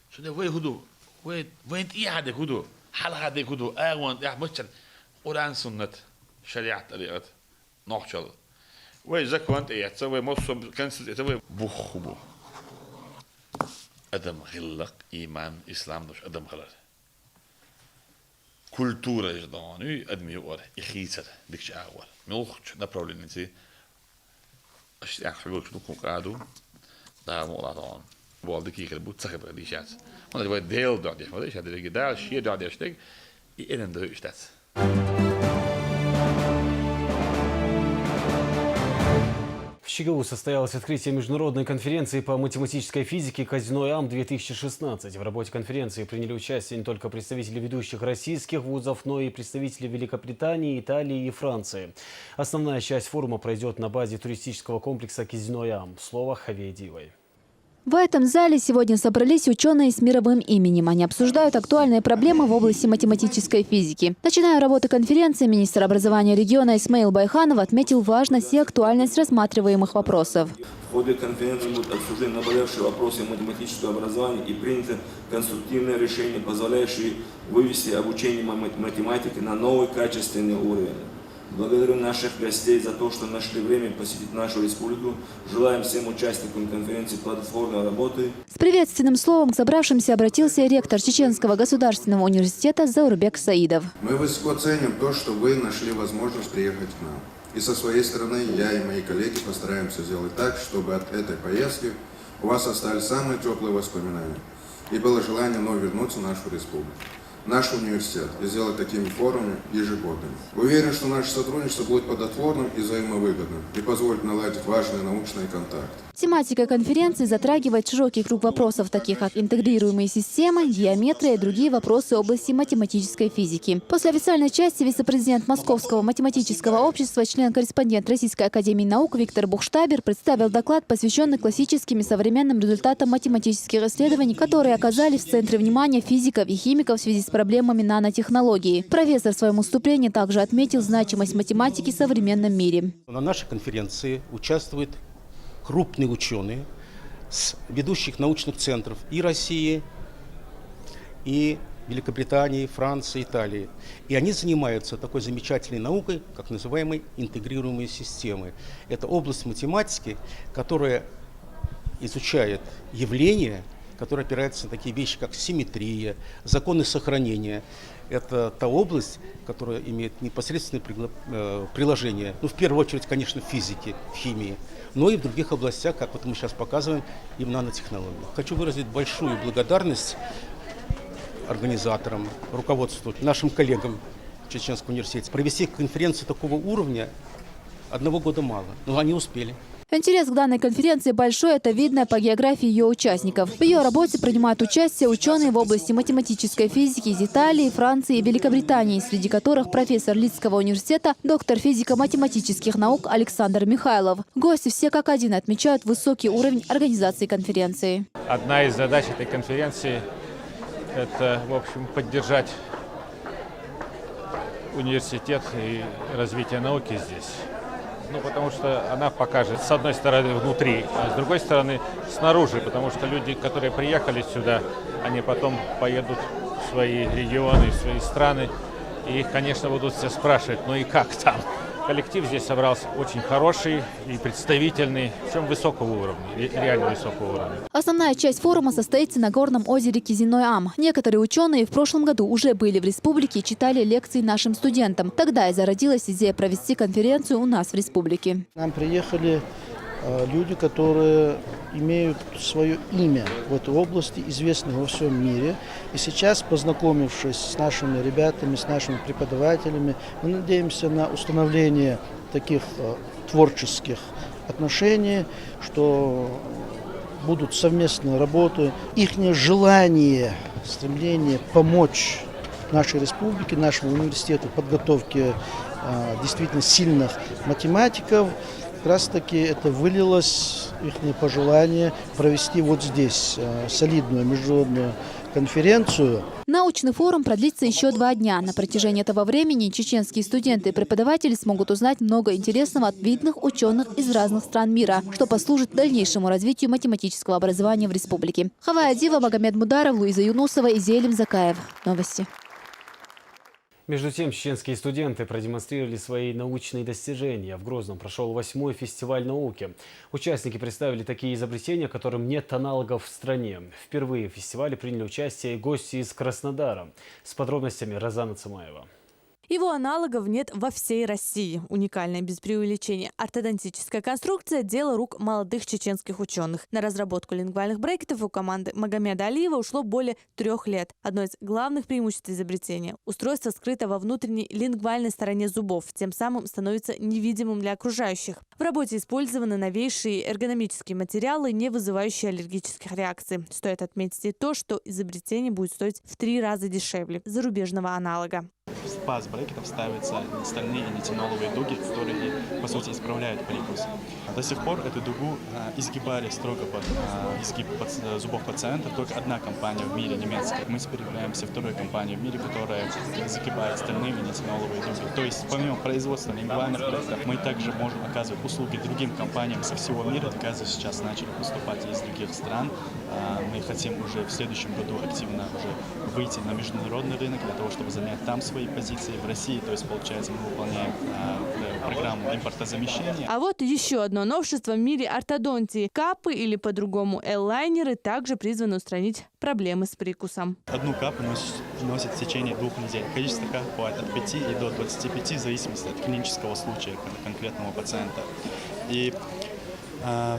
Zo de we hudo, we ja de hudo, hala de hudo, want ja moet Koran sunnat, shariat aliat. نحشل وإذا كنت تسوي مصر كنسل تسوي بخبو أدم غلق إيمان إسلام دوش أدم غلق كولتورة جداني أدم يقول إخيسر ديكش أول ملخش نبرولين نسي أشتاق حبوك نكون قادو دا مولا دان والدك يخربوت سخب غديشات وانا دي ديل دعديش ما ديش هذا اللي دال شيء دعديش تك إيرن دوش تات В ЧГУ состоялось открытие международной конференции по математической физике «Казино АМ-2016». В работе конференции приняли участие не только представители ведущих российских вузов, но и представители Великобритании, Италии и Франции. Основная часть форума пройдет на базе туристического комплекса «Казино АМ». Слово Хаве Дивой. В этом зале сегодня собрались ученые с мировым именем. Они обсуждают актуальные проблемы в области математической физики. Начиная работы конференции, министр образования региона Исмаил Байханов отметил важность и актуальность рассматриваемых вопросов. В ходе конференции будут обсуждены наболевшие вопросы математического образования и приняты конструктивные решения, позволяющие вывести обучение математики на новый качественный уровень. Благодарю наших гостей за то, что нашли время посетить нашу республику. Желаем всем участникам конференции плодотворной работы. С приветственным словом к собравшимся обратился ректор Чеченского государственного университета Заурбек Саидов. Мы высоко ценим то, что вы нашли возможность приехать к нам. И со своей стороны я и мои коллеги постараемся сделать так, чтобы от этой поездки у вас остались самые теплые воспоминания. И было желание вновь вернуться в нашу республику, наш университет, и сделать такими форумами ежегодными. Уверен, что наше сотрудничество будет плодотворным и взаимовыгодным и позволит наладить важные научные контакты. Тематика конференции затрагивает широкий круг вопросов, таких как интегрируемые системы, геометрия и другие вопросы области математической физики. После официальной части вице-президент Московского математического общества, член-корреспондент Российской академии наук Виктор Бухштабер представил доклад, посвященный классическим и современным результатам математических исследований, которые оказались в центре внимания физиков и химиков в связи с проблемами нанотехнологий. Профессор в своем выступлении также отметил значимость математики в современном мире. На нашей конференции участвуют крупные ученые с ведущих научных центров и России, и Великобритании, Франции, Италии. И они занимаются такой замечательной наукой, как называемые интегрируемые системы. Это область математики, которая изучает явления, который опирается на такие вещи, как симметрия, законы сохранения. Это та область, которая имеет непосредственное приложение, ну, в первую очередь, конечно, в физике, в химии, но и в других областях, как вот мы сейчас показываем, и в нанотехнологиях. Хочу выразить большую благодарность организаторам, руководству, нашим коллегам в Чеченском университете. Провести конференцию такого уровня 1 года мало, но они успели. Интерес к данной конференции большой, это видно по географии ее участников. В ее работе принимают участие ученые в области математической физики из Италии, Франции и Великобритании, среди которых профессор Лидского университета, доктор физико-математических наук Александр Михайлов. Гости все как один отмечают высокий уровень организации конференции. Одна из задач этой конференции – это, в общем, поддержать университет и развитие науки здесь. Ну, потому что она покажет, с одной стороны, внутри, а с другой стороны, снаружи, потому что люди, которые приехали сюда, они потом поедут в свои регионы, в свои страны, и их, конечно, будут все спрашивать, ну и как там? Коллектив здесь собрался очень хороший и представительный, причем высокого уровня, реально высокого уровня. Основная часть форума состоится на горном озере Кизиной-Ам. Некоторые ученые в прошлом году уже были в республике и читали лекции нашим студентам. Тогда и зародилась идея провести конференцию у нас в республике. К нам приехали люди, которые имеют свое имя в этой области, известны во всем мире. И сейчас, познакомившись с нашими ребятами, с нашими преподавателями, мы надеемся на установление таких творческих отношений, что будут совместные работы. Их желание, стремление помочь нашей республике, нашему университету в подготовке действительно сильных математиков, как раз таки это вылилось их пожелание провести вот здесь солидную международную конференцию. Научный форум продлится еще 2 дня. На протяжении этого времени чеченские студенты и преподаватели смогут узнать много интересного от видных ученых из разных стран мира, что послужит дальнейшему развитию математического образования в республике. Хавая Адива, Магомед Мударов, Луиза Юнусова и Зелим Закаев. Новости. Между тем, чеченские студенты продемонстрировали свои научные достижения. В Грозном прошел 8-й фестиваль науки. Участники представили такие изобретения, которым нет аналогов в стране. Впервые в фестивале приняли участие и гости из Краснодара. С подробностями Розана Цымаева. Его аналогов нет во всей России. Уникальная без преувеличения ортодонтическая конструкция – дело рук молодых чеченских ученых. На разработку лингвальных брекетов у команды Магомеда Алиева ушло более 3 лет. Одно из главных преимуществ изобретения – устройство скрыто во внутренней лингвальной стороне зубов, тем самым становится невидимым для окружающих. В работе использованы новейшие эргономические материалы, не вызывающие аллергических реакций. Стоит отметить и то, что изобретение будет стоить в 3 раза дешевле зарубежного аналога. В паз брекетов ставятся стальные нитиноловые дуги, которые, по сути, исправляют прикус. До сих пор эту дугу изгибали строго под изгиб зубов пациента только одна компания в мире, немецкая. Мы теперь являемся второй компанией в мире, которая загибает стальные нитиноловые дуги. То есть, помимо производства лингвальных брекетов, мы также можем оказывать услуги другим компаниям со всего мира. Заказы сейчас начали поступать из других стран. Мы хотим уже в следующем году активно уже выйти на международный рынок для того, чтобы занять там свои позиции в России. То есть, получается, мы выполняем программу импортозамещения. А вот еще одно новшество в мире ортодонтии. Капы или по-другому L-лайнеры также призваны устранить проблемы с прикусом. Одну капу носит в течение 2 недель. Количество кап бывает от 5 и до 25 в зависимости от клинического случая конкретного пациента. И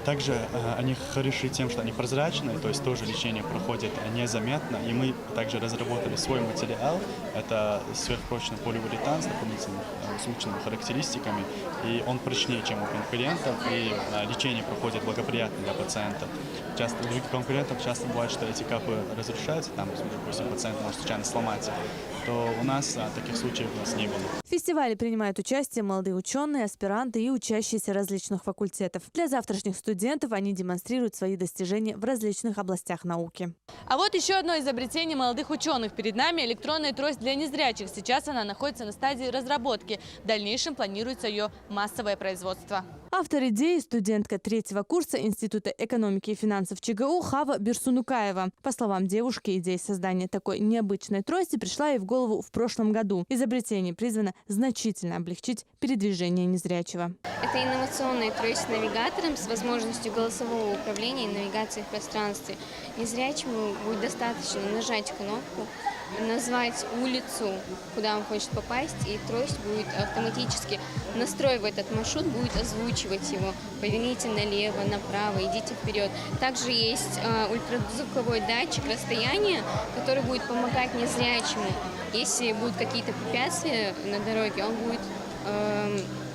также они хороши тем, что они прозрачные, то есть тоже лечение проходит незаметно. И мы также разработали свой материал. Это сверхпрочный поливуретан с дополнительными звучными характеристиками. И он прочнее, чем у конкурентов, и лечение проходит благоприятно для пациента. Часто у других конкурентов часто бывает, что эти капы разрушаются, там, допустим, пациент может случайно сломать, то у нас таких случаев у нас не было. В фестивале принимают участие молодые ученые, аспиранты и учащиеся различных факультетов. Для завтрашних студентов они демонстрируют свои достижения в различных областях науки. А вот еще одно изобретение молодых ученых. Перед нами электронная трость для незрячих. Сейчас она находится на стадии разработки. В дальнейшем планируется ее массовое производство. Автор идеи – студентка 3-го курса Института экономики и финансов ЧГУ Хава Бирсунукаева. По словам девушки, идея создания такой необычной трости пришла ей в голову в прошлом году. Изобретение призвано значительно облегчить передвижение незрячего. Это инновационная трость с навигатором с возможностью голосового управления и навигации в пространстве. Незрячему будет достаточно нажать кнопку, назвать улицу, куда он хочет попасть, и трость будет автоматически, настроивая этот маршрут, будет озвучивать его. Поверните налево, направо, идите вперед. Также есть ультразвуковой датчик расстояния, который будет помогать незрячему. Если будут какие-то препятствия на дороге, он будет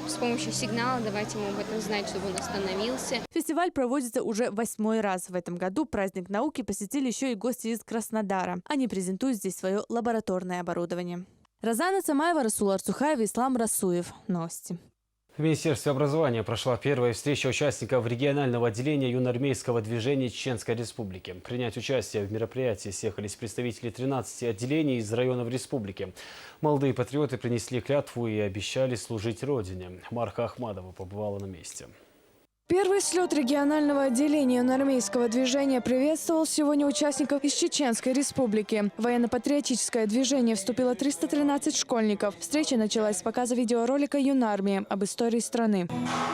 с помощью сигнала давать ему об этом знать, чтобы он остановился. Фестиваль проводится уже 8-й раз. В этом году праздник науки посетили еще и гости из Краснодара. Они презентуют здесь свое лабораторное оборудование. Розана Самаева, Расул Арцухаев, Ислам Расуев. Новости. В Министерстве образования прошла первая встреча участников регионального отделения юноармейского движения Чеченской Республики. Принять участие в мероприятии съехались представители 13 отделений из районов республики. Молодые патриоты принесли клятву и обещали служить Родине. Марха Ахмадова побывала на месте. Первый слет регионального отделения юноармейского движения приветствовал сегодня участников из Чеченской Республики. В военно-патриотическое движение вступило 313 школьников. Встреча началась с показа видеоролика «Юнармия» об истории страны.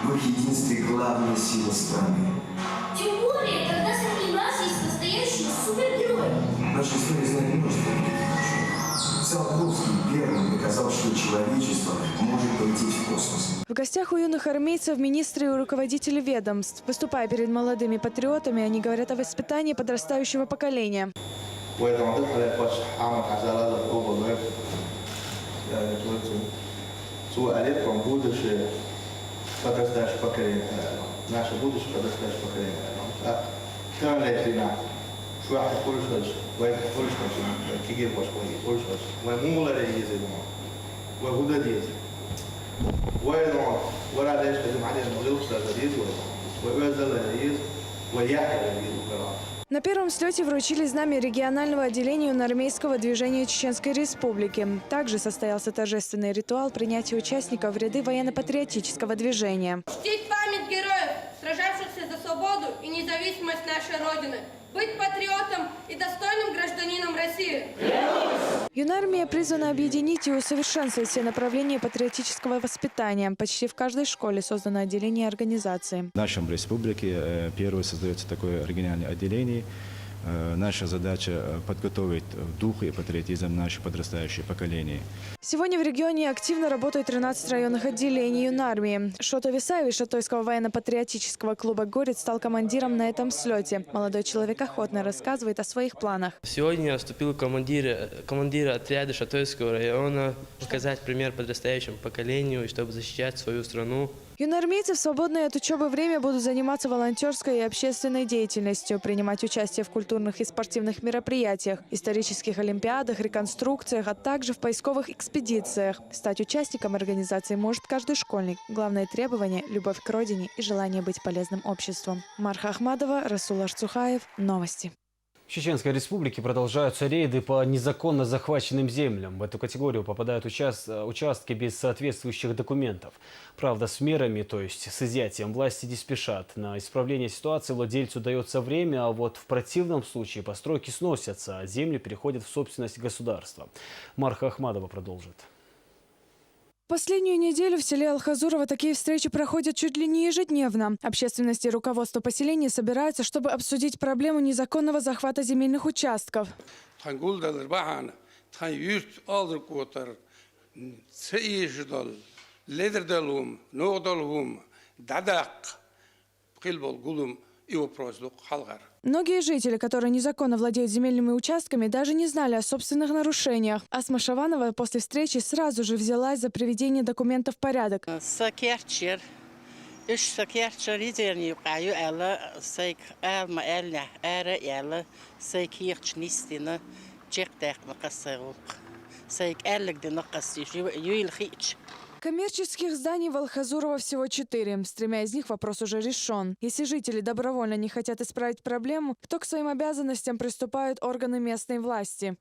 В их единстве главная сила страны. Тем более, когда среди нас есть настоящие супергерои. Наша история знает множество таких. Циолковский первым доказал, что человечество может полететь в космос. В гостях у юных армейцев министры и руководители ведомств. Выступая перед молодыми патриотами, они говорят о воспитании подрастающего поколения. Наше будущее подрастающее поколение. На первом слете вручили знамя регионального отделения юноармейского движения Чеченской Республики. Также состоялся торжественный ритуал принятия участников в ряды военно-патриотического движения. Чтить память героев, сражавшихся за свободу и независимость нашей Родины. Быть патриотом и достойным гражданином России. Юнармия призвана объединить и усовершенствовать все направления патриотического воспитания. Почти в каждой школе создано отделение организации. В нашем республике первое создается такое региональное отделение. Наша задача подготовить дух и патриотизм наше подрастающее поколение. Сегодня в регионе активно работают 13 районных отделений юнармии. Шото Висаев из Шатойского военно-патриотического клуба «Горец» стал командиром на этом слете. Молодой человек охотно рассказывает о своих планах. Сегодня я вступил командира отряда Шатойского района, показать пример подрастающему поколению, чтобы защищать свою страну. Юноармейцы в свободное от учебы время будут заниматься волонтерской и общественной деятельностью, принимать участие в культурных и спортивных мероприятиях, исторических олимпиадах, реконструкциях, а также в поисковых экспедициях. Стать участником организации может каждый школьник. Главное требование – любовь к родине и желание быть полезным обществу. Марха Ахмадова, Расул Арцухаев. Новости. В Чеченской Республике продолжаются рейды по незаконно захваченным землям. В эту категорию попадают участки без соответствующих документов. Правда, с мерами, то есть с изъятием, власти не спешат. На исправление ситуации владельцу дается время, а вот в противном случае постройки сносятся, а земли переходят в собственность государства. Марха Ахмадова продолжит. Последнюю неделю в селе Алхазурово такие встречи проходят чуть ли не ежедневно. Общественность и руководство поселения собираются, чтобы обсудить проблему незаконного захвата земельных участков. Многие жители, которые незаконно владеют земельными участками, даже не знали о собственных нарушениях. Асма Шаванова после встречи сразу же взялась за приведение документов в порядок. Коммерческих зданий в Алхазурово всего 4. С 3 из них вопрос уже решен. Если жители добровольно не хотят исправить проблему, то к своим обязанностям приступают органы местной власти.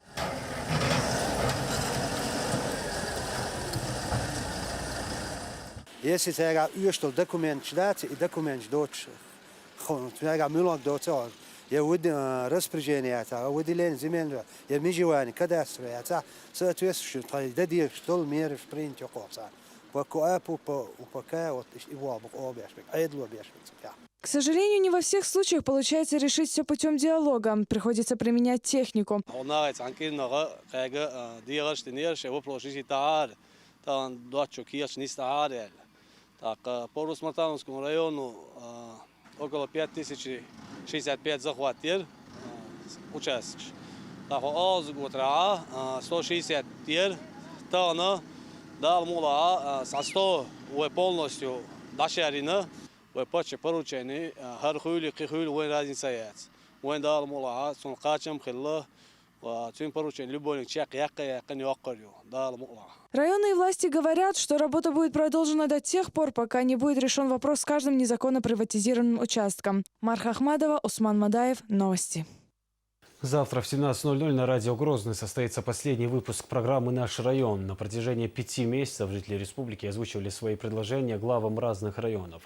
Если тебя ищут документ читать и документ дочь, тебя много дочь, я выделил распоряжение, выделение земли, я межевание, кадастр, соответствующие, дадим, что меры в принципе коса. К сожалению, не во всех случаях получается решить все путем диалога. Приходится применять технику. По Русматановскому району около 5065 захватов участок. 160 тонн. Дал мула со 100 полностью дошарено, почти поручение, хархули, кихули, вон разница есть. Вон дал мула, сон качем хилла, цим поручение любой чек, яка не окорю, дал мула. Районные власти говорят, что работа будет продолжена до тех пор, пока не будет решен вопрос с каждым незаконно приватизированным участком. Марха Ахмадова, Усман Мадаев. Новости. Завтра в 17:00 на радио Грозный состоится последний выпуск программы «Наш район». На протяжении 5 месяцев жители республики озвучивали свои предложения главам разных районов.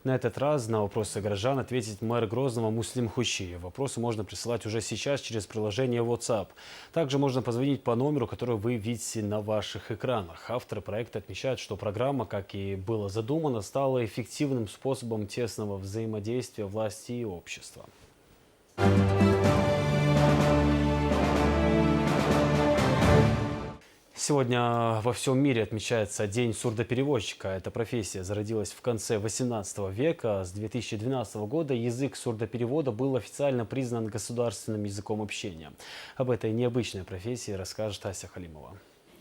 На этот раз на вопросы горожан ответит мэр Грозного Муслим Хущиев. Вопросы можно присылать уже сейчас через приложение WhatsApp. Также можно позвонить по номеру, который вы видите на ваших экранах. Авторы проекта отмечают, что программа, как и было задумано, стала эффективным способом тесного взаимодействия власти и общества. Сегодня во всем мире отмечается День сурдопереводчика. Эта профессия зародилась в конце XVIII века. С 2012 года язык сурдоперевода был официально признан государственным языком общения. Об этой необычной профессии расскажет Ася Халимова.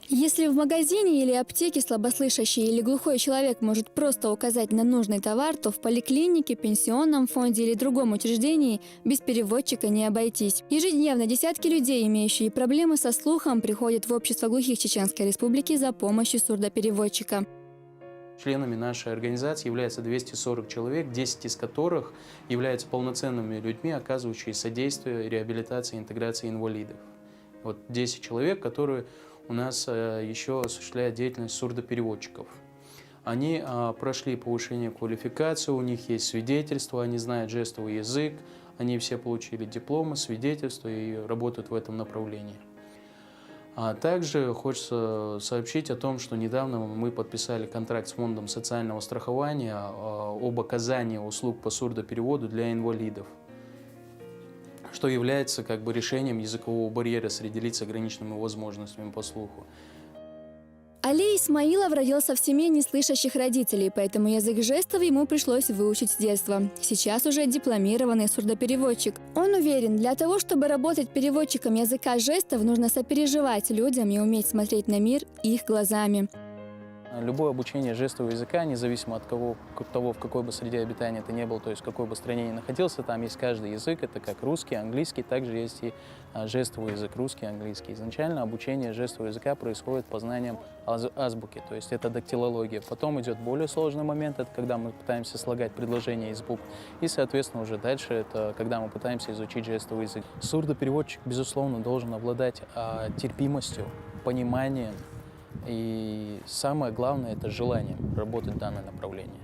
Если в магазине или аптеке слабослышащий или глухой человек может просто указать на нужный товар, то в поликлинике, пенсионном фонде или другом учреждении без переводчика не обойтись. Ежедневно десятки людей, имеющие проблемы со слухом, приходят в общество глухих Чеченской Республики за помощью сурдопереводчика. Членами нашей организации является 240 человек, 10 из которых являются полноценными людьми, оказывающими содействие реабилитации и интеграции инвалидов. Вот 10 человек, которые у нас еще осуществляют деятельность сурдопереводчиков. Они прошли повышение квалификации, у них есть свидетельства, они знают жестовый язык, они все получили дипломы, свидетельства и работают в этом направлении. А также хочется сообщить о том, что недавно мы подписали контракт с Фондом социального страхования об оказании услуг по сурдопереводу для инвалидов, что является решением языкового барьера среди лиц с ограниченными возможностями по слуху. Али Исмаилов родился в семье неслышащих родителей, поэтому язык жестов ему пришлось выучить с детства. Сейчас уже дипломированный сурдопереводчик. Он уверен, для того, чтобы работать переводчиком языка жестов, нужно сопереживать людям и уметь смотреть на мир их глазами. Любое обучение жестового языка, независимо от того, в какой бы среде обитания ты не был, то есть в какой бы стране ни находился, там есть каждый язык, это как русский, английский, также есть и жестовый язык, русский, английский. Изначально обучение жестового языка происходит познанием азбуки, то есть это дактилология. Потом идет более сложный момент, это когда мы пытаемся слагать предложения из букв. И, соответственно, уже дальше это когда мы пытаемся изучить жестовый язык. Сурдопереводчик, безусловно, должен обладать терпимостью, пониманием, и самое главное – это желание работать в данное направление.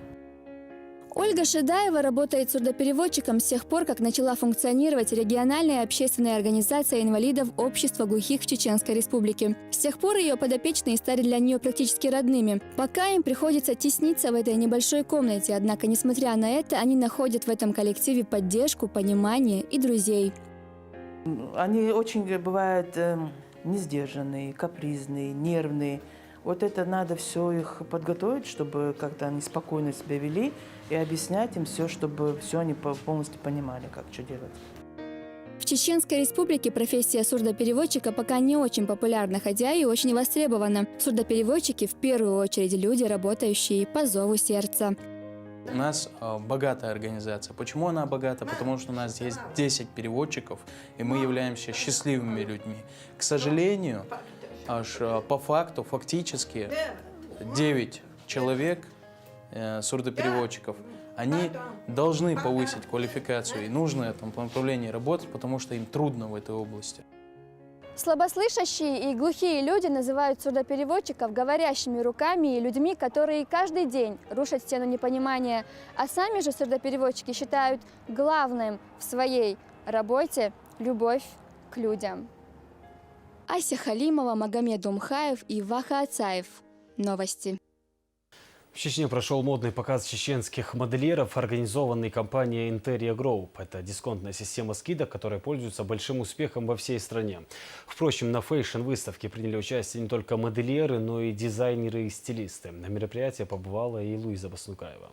Ольга Шедаева работает сурдопереводчиком с тех пор, как начала функционировать региональная общественная организация инвалидов Общества глухих в Чеченской Республике. С тех пор ее подопечные стали для нее практически родными. Пока им приходится тесниться в этой небольшой комнате, однако, несмотря на это, они находят в этом коллективе поддержку, понимание и друзей. Они очень бывают несдержанные, капризные, нервные. Вот это надо все их подготовить, чтобы как-то они спокойно себя вели и объяснять им все, чтобы все они полностью понимали, как что делать. В Чеченской Республике профессия сурдопереводчика пока не очень популярна, хотя и очень востребована. Сурдопереводчики в первую очередь люди, работающие по зову сердца. У нас богатая организация. Почему она богата? Потому что у нас есть 10 переводчиков, и мы являемся счастливыми людьми. К сожалению, аж по факту, фактически, 9 человек, сурдопереводчиков, они должны повысить квалификацию, и нужно в этом направлении работать, потому что им трудно в этой области. Слабослышащие и глухие люди называют сурдопереводчиков говорящими руками и людьми, которые каждый день рушат стену непонимания. А сами же сурдопереводчики считают главным в своей работе любовь к людям. Ася Халимова, Магомед Умхаев и Ваха Ацаев. Новости. В Чечне прошел модный показ чеченских модельеров, организованный компанией Interia Group. Это дисконтная система скидок, которая пользуется большим успехом во всей стране. Впрочем, на фэшн-выставке приняли участие не только модельеры, но и дизайнеры и стилисты. На мероприятии побывала и Луиза Баснукаева.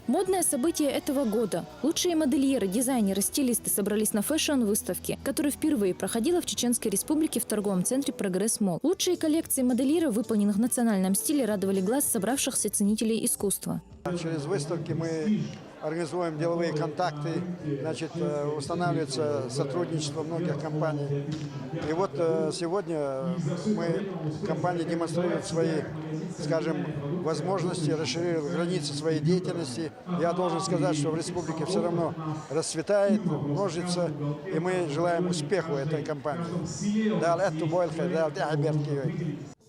Модное событие этого года. Лучшие модельеры, дизайнеры, стилисты собрались на фэшн-выставке, которая впервые проходила в Чеченской Республике в торговом центре «Прогресс Молл». Лучшие коллекции модельеров, выполненных в национальном стиле, радовали глаз собравшихся ценителей искусства. Через выставки мы организуем деловые контакты, значит, устанавливается сотрудничество многих компаний. И вот сегодня компания демонстрирует свои, скажем, возможности, расширяет границы своей деятельности. Я должен сказать, что в республике все равно расцветает, множится, и мы желаем успеху этой компании.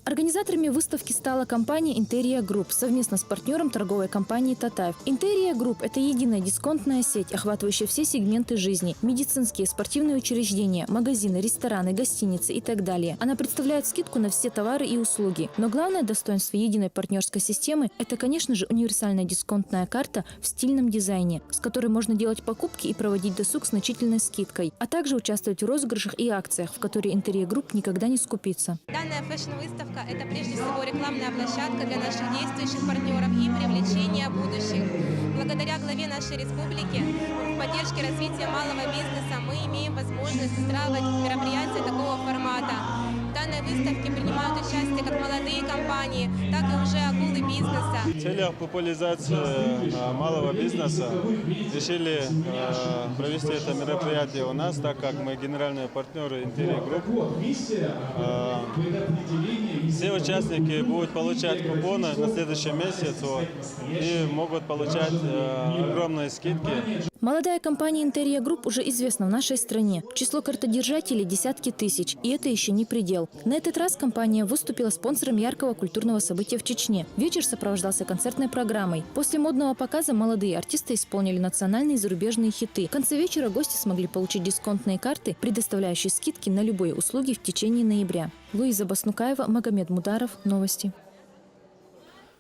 Организаторами выставки стала компания Interia Group совместно с партнером торговой компании Татаев. Interia Group – это единая дисконтная сеть, охватывающая все сегменты жизни – медицинские, спортивные учреждения, магазины, рестораны, гостиницы и так далее. Она представляет скидку на все товары и услуги. Но главное достоинство единой партнерской системы – это, конечно же, универсальная дисконтная карта в стильном дизайне, с которой можно делать покупки и проводить досуг с значительной скидкой, а также участвовать в розыгрышах и акциях, в которые Interia Group никогда не скупится. Данная фэшн-выставка – это прежде всего рекламная площадка для наших действующих партнеров и привлечения будущих. Благодаря главе нашей республики в поддержке развития малого бизнеса мы имеем возможность устраивать мероприятия такого формата. В данной выставке принимают участие как молодые компании, так и уже акулы бизнеса. В целях популяризации малого бизнеса решили провести это мероприятие у нас, так как мы генеральные партнеры Interia Group. Все участники будут получать купоны на следующий месяц и могут получать огромные скидки. Молодая компания Interia Group уже известна в нашей стране. Число картодержателей – десятки тысяч, и это еще не предел. На этот раз компания выступила спонсором яркого культурного события в Чечне. Вечер сопровождался концертной программой. После модного показа молодые артисты исполнили национальные и зарубежные хиты. В конце вечера гости смогли получить дисконтные карты, предоставляющие скидки на любые услуги в течение ноября. Луиза Баснукаева, Магомед Мударов. Новости.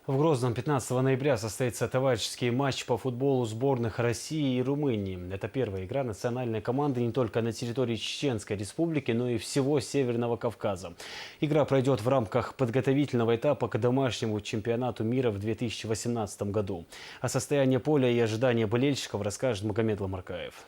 В Грозном 15 ноября состоится товарищеский матч по футболу сборных России и Румынии. Это первая игра национальной команды не только на территории Чеченской Республики, но и всего Северного Кавказа. Игра пройдет в рамках подготовительного этапа к домашнему чемпионату мира в 2018 году. О состоянии поля и ожидании болельщиков расскажет Магомед Ламаркаев.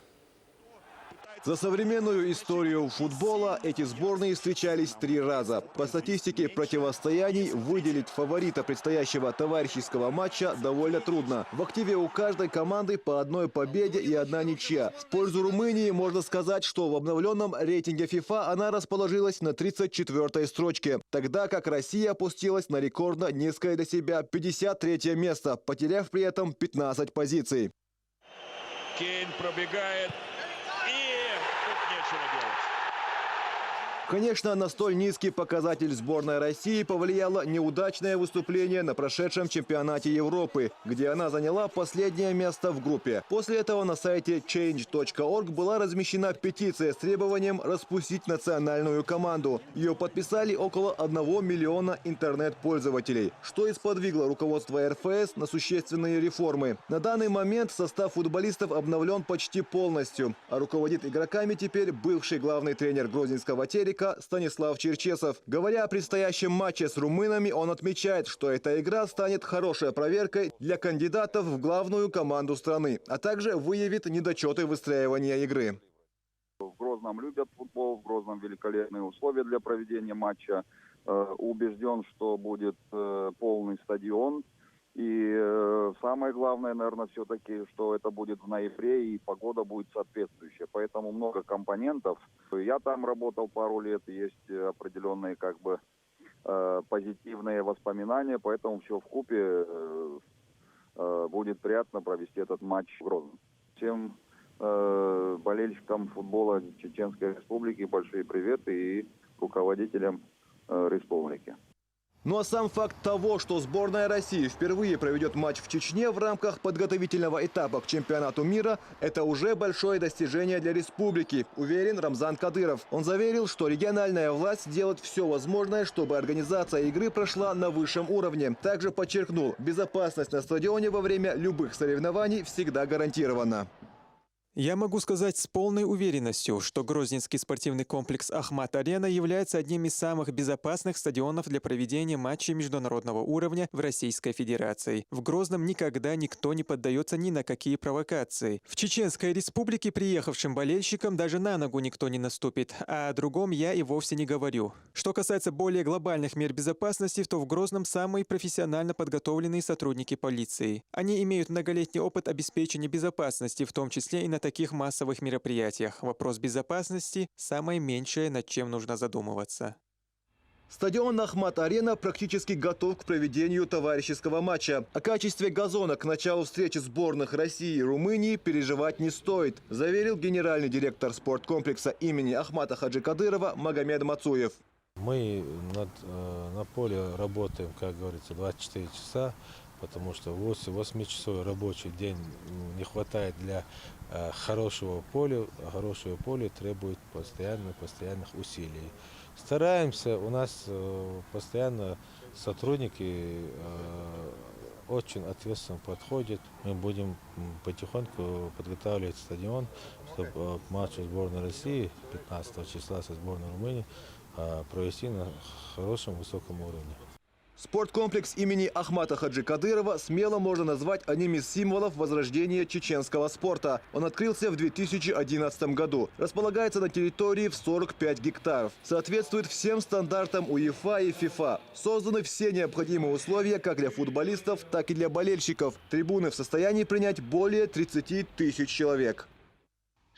За современную историю футбола эти сборные встречались 3 раза. По статистике противостояний выделить фаворита предстоящего товарищеского матча довольно трудно. В активе у каждой команды по одной победе и одна ничья. В пользу Румынии можно сказать, что в обновленном рейтинге FIFA она расположилась на 34-й строчке, тогда как Россия опустилась на рекордно низкое для себя 53-е место, потеряв при этом 15 позиций. Кейн пробегает. Конечно, на столь низкий показатель сборной России повлияло неудачное выступление на прошедшем чемпионате Европы, где она заняла последнее место в группе. После этого на сайте change.org была размещена петиция с требованием распустить национальную команду. Ее подписали около 1 миллиона интернет-пользователей, что и сподвигло руководство РФС на существенные реформы. На данный момент состав футболистов обновлен почти полностью, а руководит игроками теперь бывший главный тренер грозненского «Терека» Станислав Черчесов. Говоря о предстоящем матче с румынами, он отмечает, что эта игра станет хорошей проверкой для кандидатов в главную команду страны, а также выявит недочеты выстраивания игры. В Грозном любят футбол, в Грозном великолепные условия для проведения матча. Убежден, что будет полный стадион. И самое главное, наверное, все-таки, что это будет в ноябре и погода будет соответствующая. Поэтому много компонентов. Я там работал пару лет, есть определенные позитивные воспоминания, поэтому все вкупе будет приятно провести этот матч в Грозном. Всем болельщикам футбола Чеченской Республики большие приветы и руководителям республики. Ну а сам факт того, что сборная России впервые проведет матч в Чечне в рамках подготовительного этапа к чемпионату мира, это уже большое достижение для республики, уверен Рамзан Кадыров. Он заверил, что региональная власть делает все возможное, чтобы организация игры прошла на высшем уровне. Также подчеркнул, безопасность на стадионе во время любых соревнований всегда гарантирована. Я могу сказать с полной уверенностью, что Грозненский спортивный комплекс «Ахмат-Арена» является одним из самых безопасных стадионов для проведения матчей международного уровня в Российской Федерации. В Грозном никогда никто не поддается ни на какие провокации. В Чеченской Республике приехавшим болельщикам даже на ногу никто не наступит, а о другом я и вовсе не говорю. Что касается более глобальных мер безопасности, то в Грозном самые профессионально подготовленные сотрудники полиции. Они имеют многолетний опыт обеспечения безопасности, в том числе и на таких массовых мероприятиях. Вопрос безопасности – самое меньшее, над чем нужно задумываться. Стадион «Ахмат-Арена» практически готов к проведению товарищеского матча. О качестве газона к началу встречи сборных России и Румынии переживать не стоит, заверил генеральный директор спорткомплекса имени Ахмата Хаджи Кадырова Магомед Мацуев. Мы на поле работаем, как говорится, 24 часа, потому что 8-часовой рабочий день не хватает для хорошего поля. Хорошее поле требует постоянных усилий. Стараемся, у нас постоянно сотрудники очень ответственно подходят. Мы будем потихоньку подготавливать стадион, чтобы матч сборной России 15 числа со сборной Румынии провести на хорошем высоком уровне. Спорткомплекс имени Ахмата Хаджи Кадырова смело можно назвать одним из символов возрождения чеченского спорта. Он открылся в 2011 году. Располагается на территории в 45 гектаров. Соответствует всем стандартам УЕФА и ФИФА. Созданы все необходимые условия как для футболистов, так и для болельщиков. Трибуны в состоянии принять более 30 тысяч человек.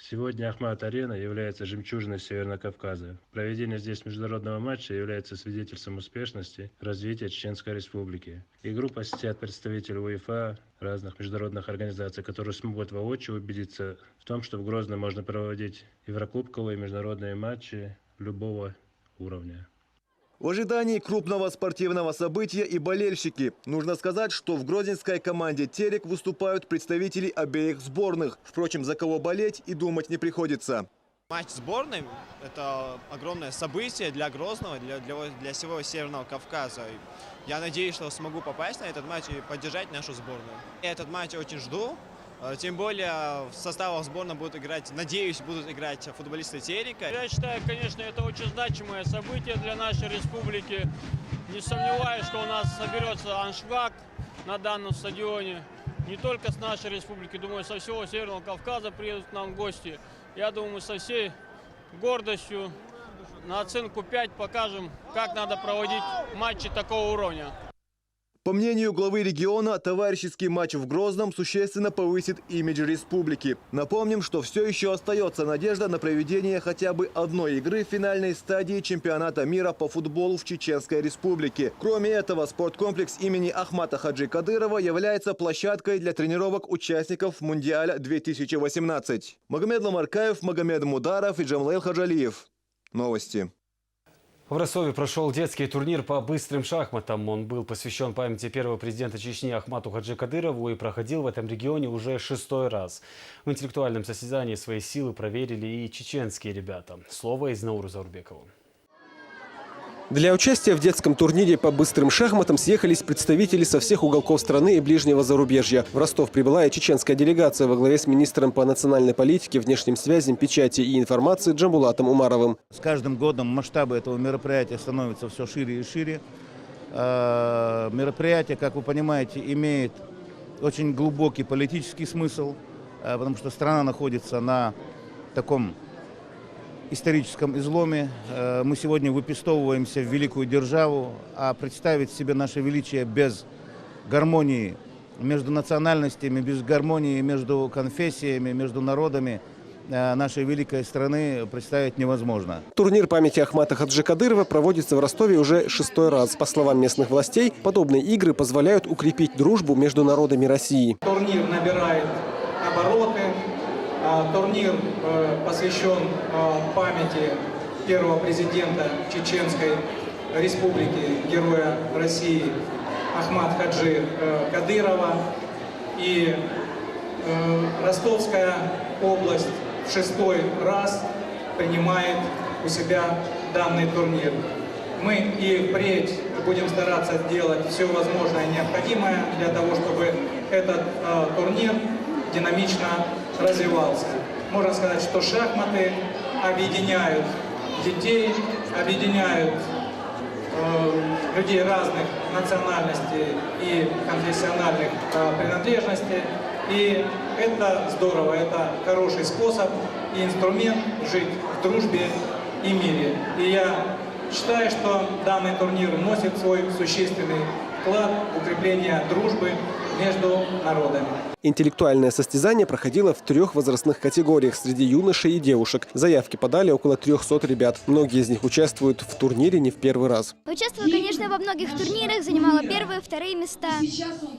Сегодня Ахмат-Арена является жемчужиной Северного Кавказа. Проведение здесь международного матча является свидетельством успешности развития Чеченской Республики. Игру посетят представители УЕФА, разных международных организаций, которые смогут воочию убедиться в том, что в Грозном можно проводить еврокубковые международные матчи любого уровня. В ожидании крупного спортивного события и болельщики. Нужно сказать, что в грозненской команде «Терек» выступают представители обеих сборных. Впрочем, за кого болеть и думать не приходится. Матч сборной – это огромное событие для Грозного, для всего Северного Кавказа. Я надеюсь, что смогу попасть на этот матч и поддержать нашу сборную. Я этот матч очень жду. Тем более в составах сборной будут играть, надеюсь, будут играть футболисты Терека. Я считаю, конечно, это очень значимое событие для нашей республики. Не сомневаюсь, что у нас соберется аншлаг на данном стадионе. Не только с нашей республики, думаю, со всего Северного Кавказа приедут к нам гости. Я думаю, мы со всей гордостью на оценку 5 покажем, как надо проводить матчи такого уровня. По мнению главы региона, товарищеский матч в Грозном существенно повысит имидж республики. Напомним, что все еще остается надежда на проведение хотя бы одной игры в финальной стадии чемпионата мира по футболу в Чеченской Республике. Кроме этого, спорткомплекс имени Ахмата Хаджи Кадырова является площадкой для тренировок участников Мундиаля 2018. Магомед Ламаркаев, Магомед Мударов и Джамлейл Хаджалиев. Новости. В Ростове прошел детский турнир по быстрым шахматам. Он был посвящен памяти первого президента Чечни Ахмату Хаджи Кадырову и проходил в этом регионе уже 6-й раз. В интеллектуальном состязании свои силы проверили и чеченские ребята. Слово Изнауру Заурбекову. Для участия в детском турнире по быстрым шахматам съехались представители со всех уголков страны и ближнего зарубежья. В Ростов прибыла и чеченская делегация во главе с министром по национальной политике, внешним связям, печати и информации Джамбулатом Умаровым. С каждым годом масштабы этого мероприятия становятся все шире и шире. Мероприятие, как вы понимаете, имеет очень глубокий политический смысл, потому что страна находится на таком историческом изломе. Мы сегодня выпестовываемся в великую державу, а представить себе наше величие без гармонии между национальностями, без гармонии между конфессиями, между народами нашей великой страны представить невозможно. Турнир памяти Ахмата Хаджи Кадырова проводится в Ростове уже 6-й раз. По словам местных властей, подобные игры позволяют укрепить дружбу между народами России. Турнир набирает обороты. Турнир посвящен памяти первого президента Чеченской Республики, героя России Ахмат Хаджи Кадырова. И Ростовская область в 6-й раз принимает у себя данный турнир. Мы и впредь будем стараться сделать все возможное и необходимое для того, чтобы этот турнир динамично развивался. Можно сказать, что шахматы объединяют детей, объединяют людей разных национальностей и конфессиональных принадлежностей. И это здорово, это хороший способ и инструмент жить в дружбе и мире. И я считаю, что данный турнир вносит свой существенный вклад в укрепление дружбы между народами. Интеллектуальное состязание проходило в 3 возрастных категориях среди юношей и девушек. Заявки подали около 300 ребят. Многие из них участвуют в турнире не в первый раз. Участвую, конечно, во многих турнирах, занимала 1-е, 2-е места.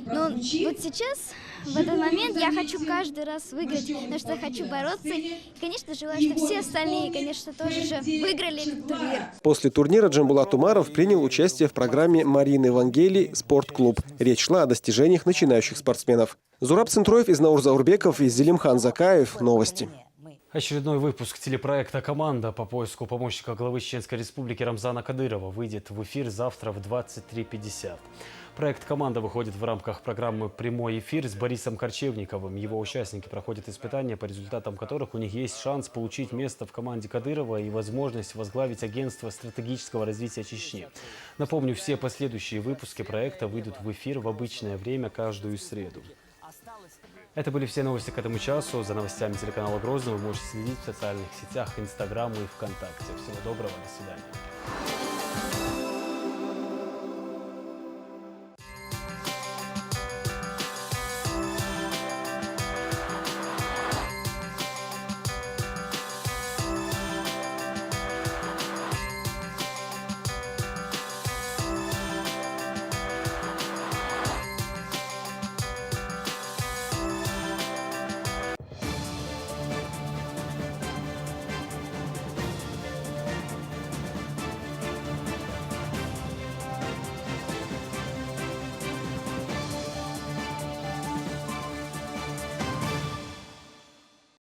Но вот сейчас, в этот момент, я хочу каждый раз выиграть, потому что хочу бороться. И, конечно, желаю, чтобы все остальные, конечно, тоже же выиграли этот турнир. После турнира Джамбулат Умаров принял участие в программе Марины Вангелий «Спортклуб». Речь шла о достижениях начинающих спортсменов. Зураб Центроев, Изнаур Заурбеков и Зелимхан Закаев. Новости. Очередной выпуск телепроекта «Команда» по поиску помощника главы Чеченской Республики Рамзана Кадырова выйдет в эфир завтра в 23:50. Проект «Команда» выходит в рамках программы «Прямой эфир» с Борисом Корчевниковым. Его участники проходят испытания, по результатам которых у них есть шанс получить место в команде Кадырова и возможность возглавить агентство стратегического развития Чечни. Напомню, все последующие выпуски проекта выйдут в эфир в обычное время каждую среду. Это были все новости к этому часу. За новостями телеканала Грозный вы можете следить в социальных сетях, Инстаграм и ВКонтакте. Всего доброго, до свидания.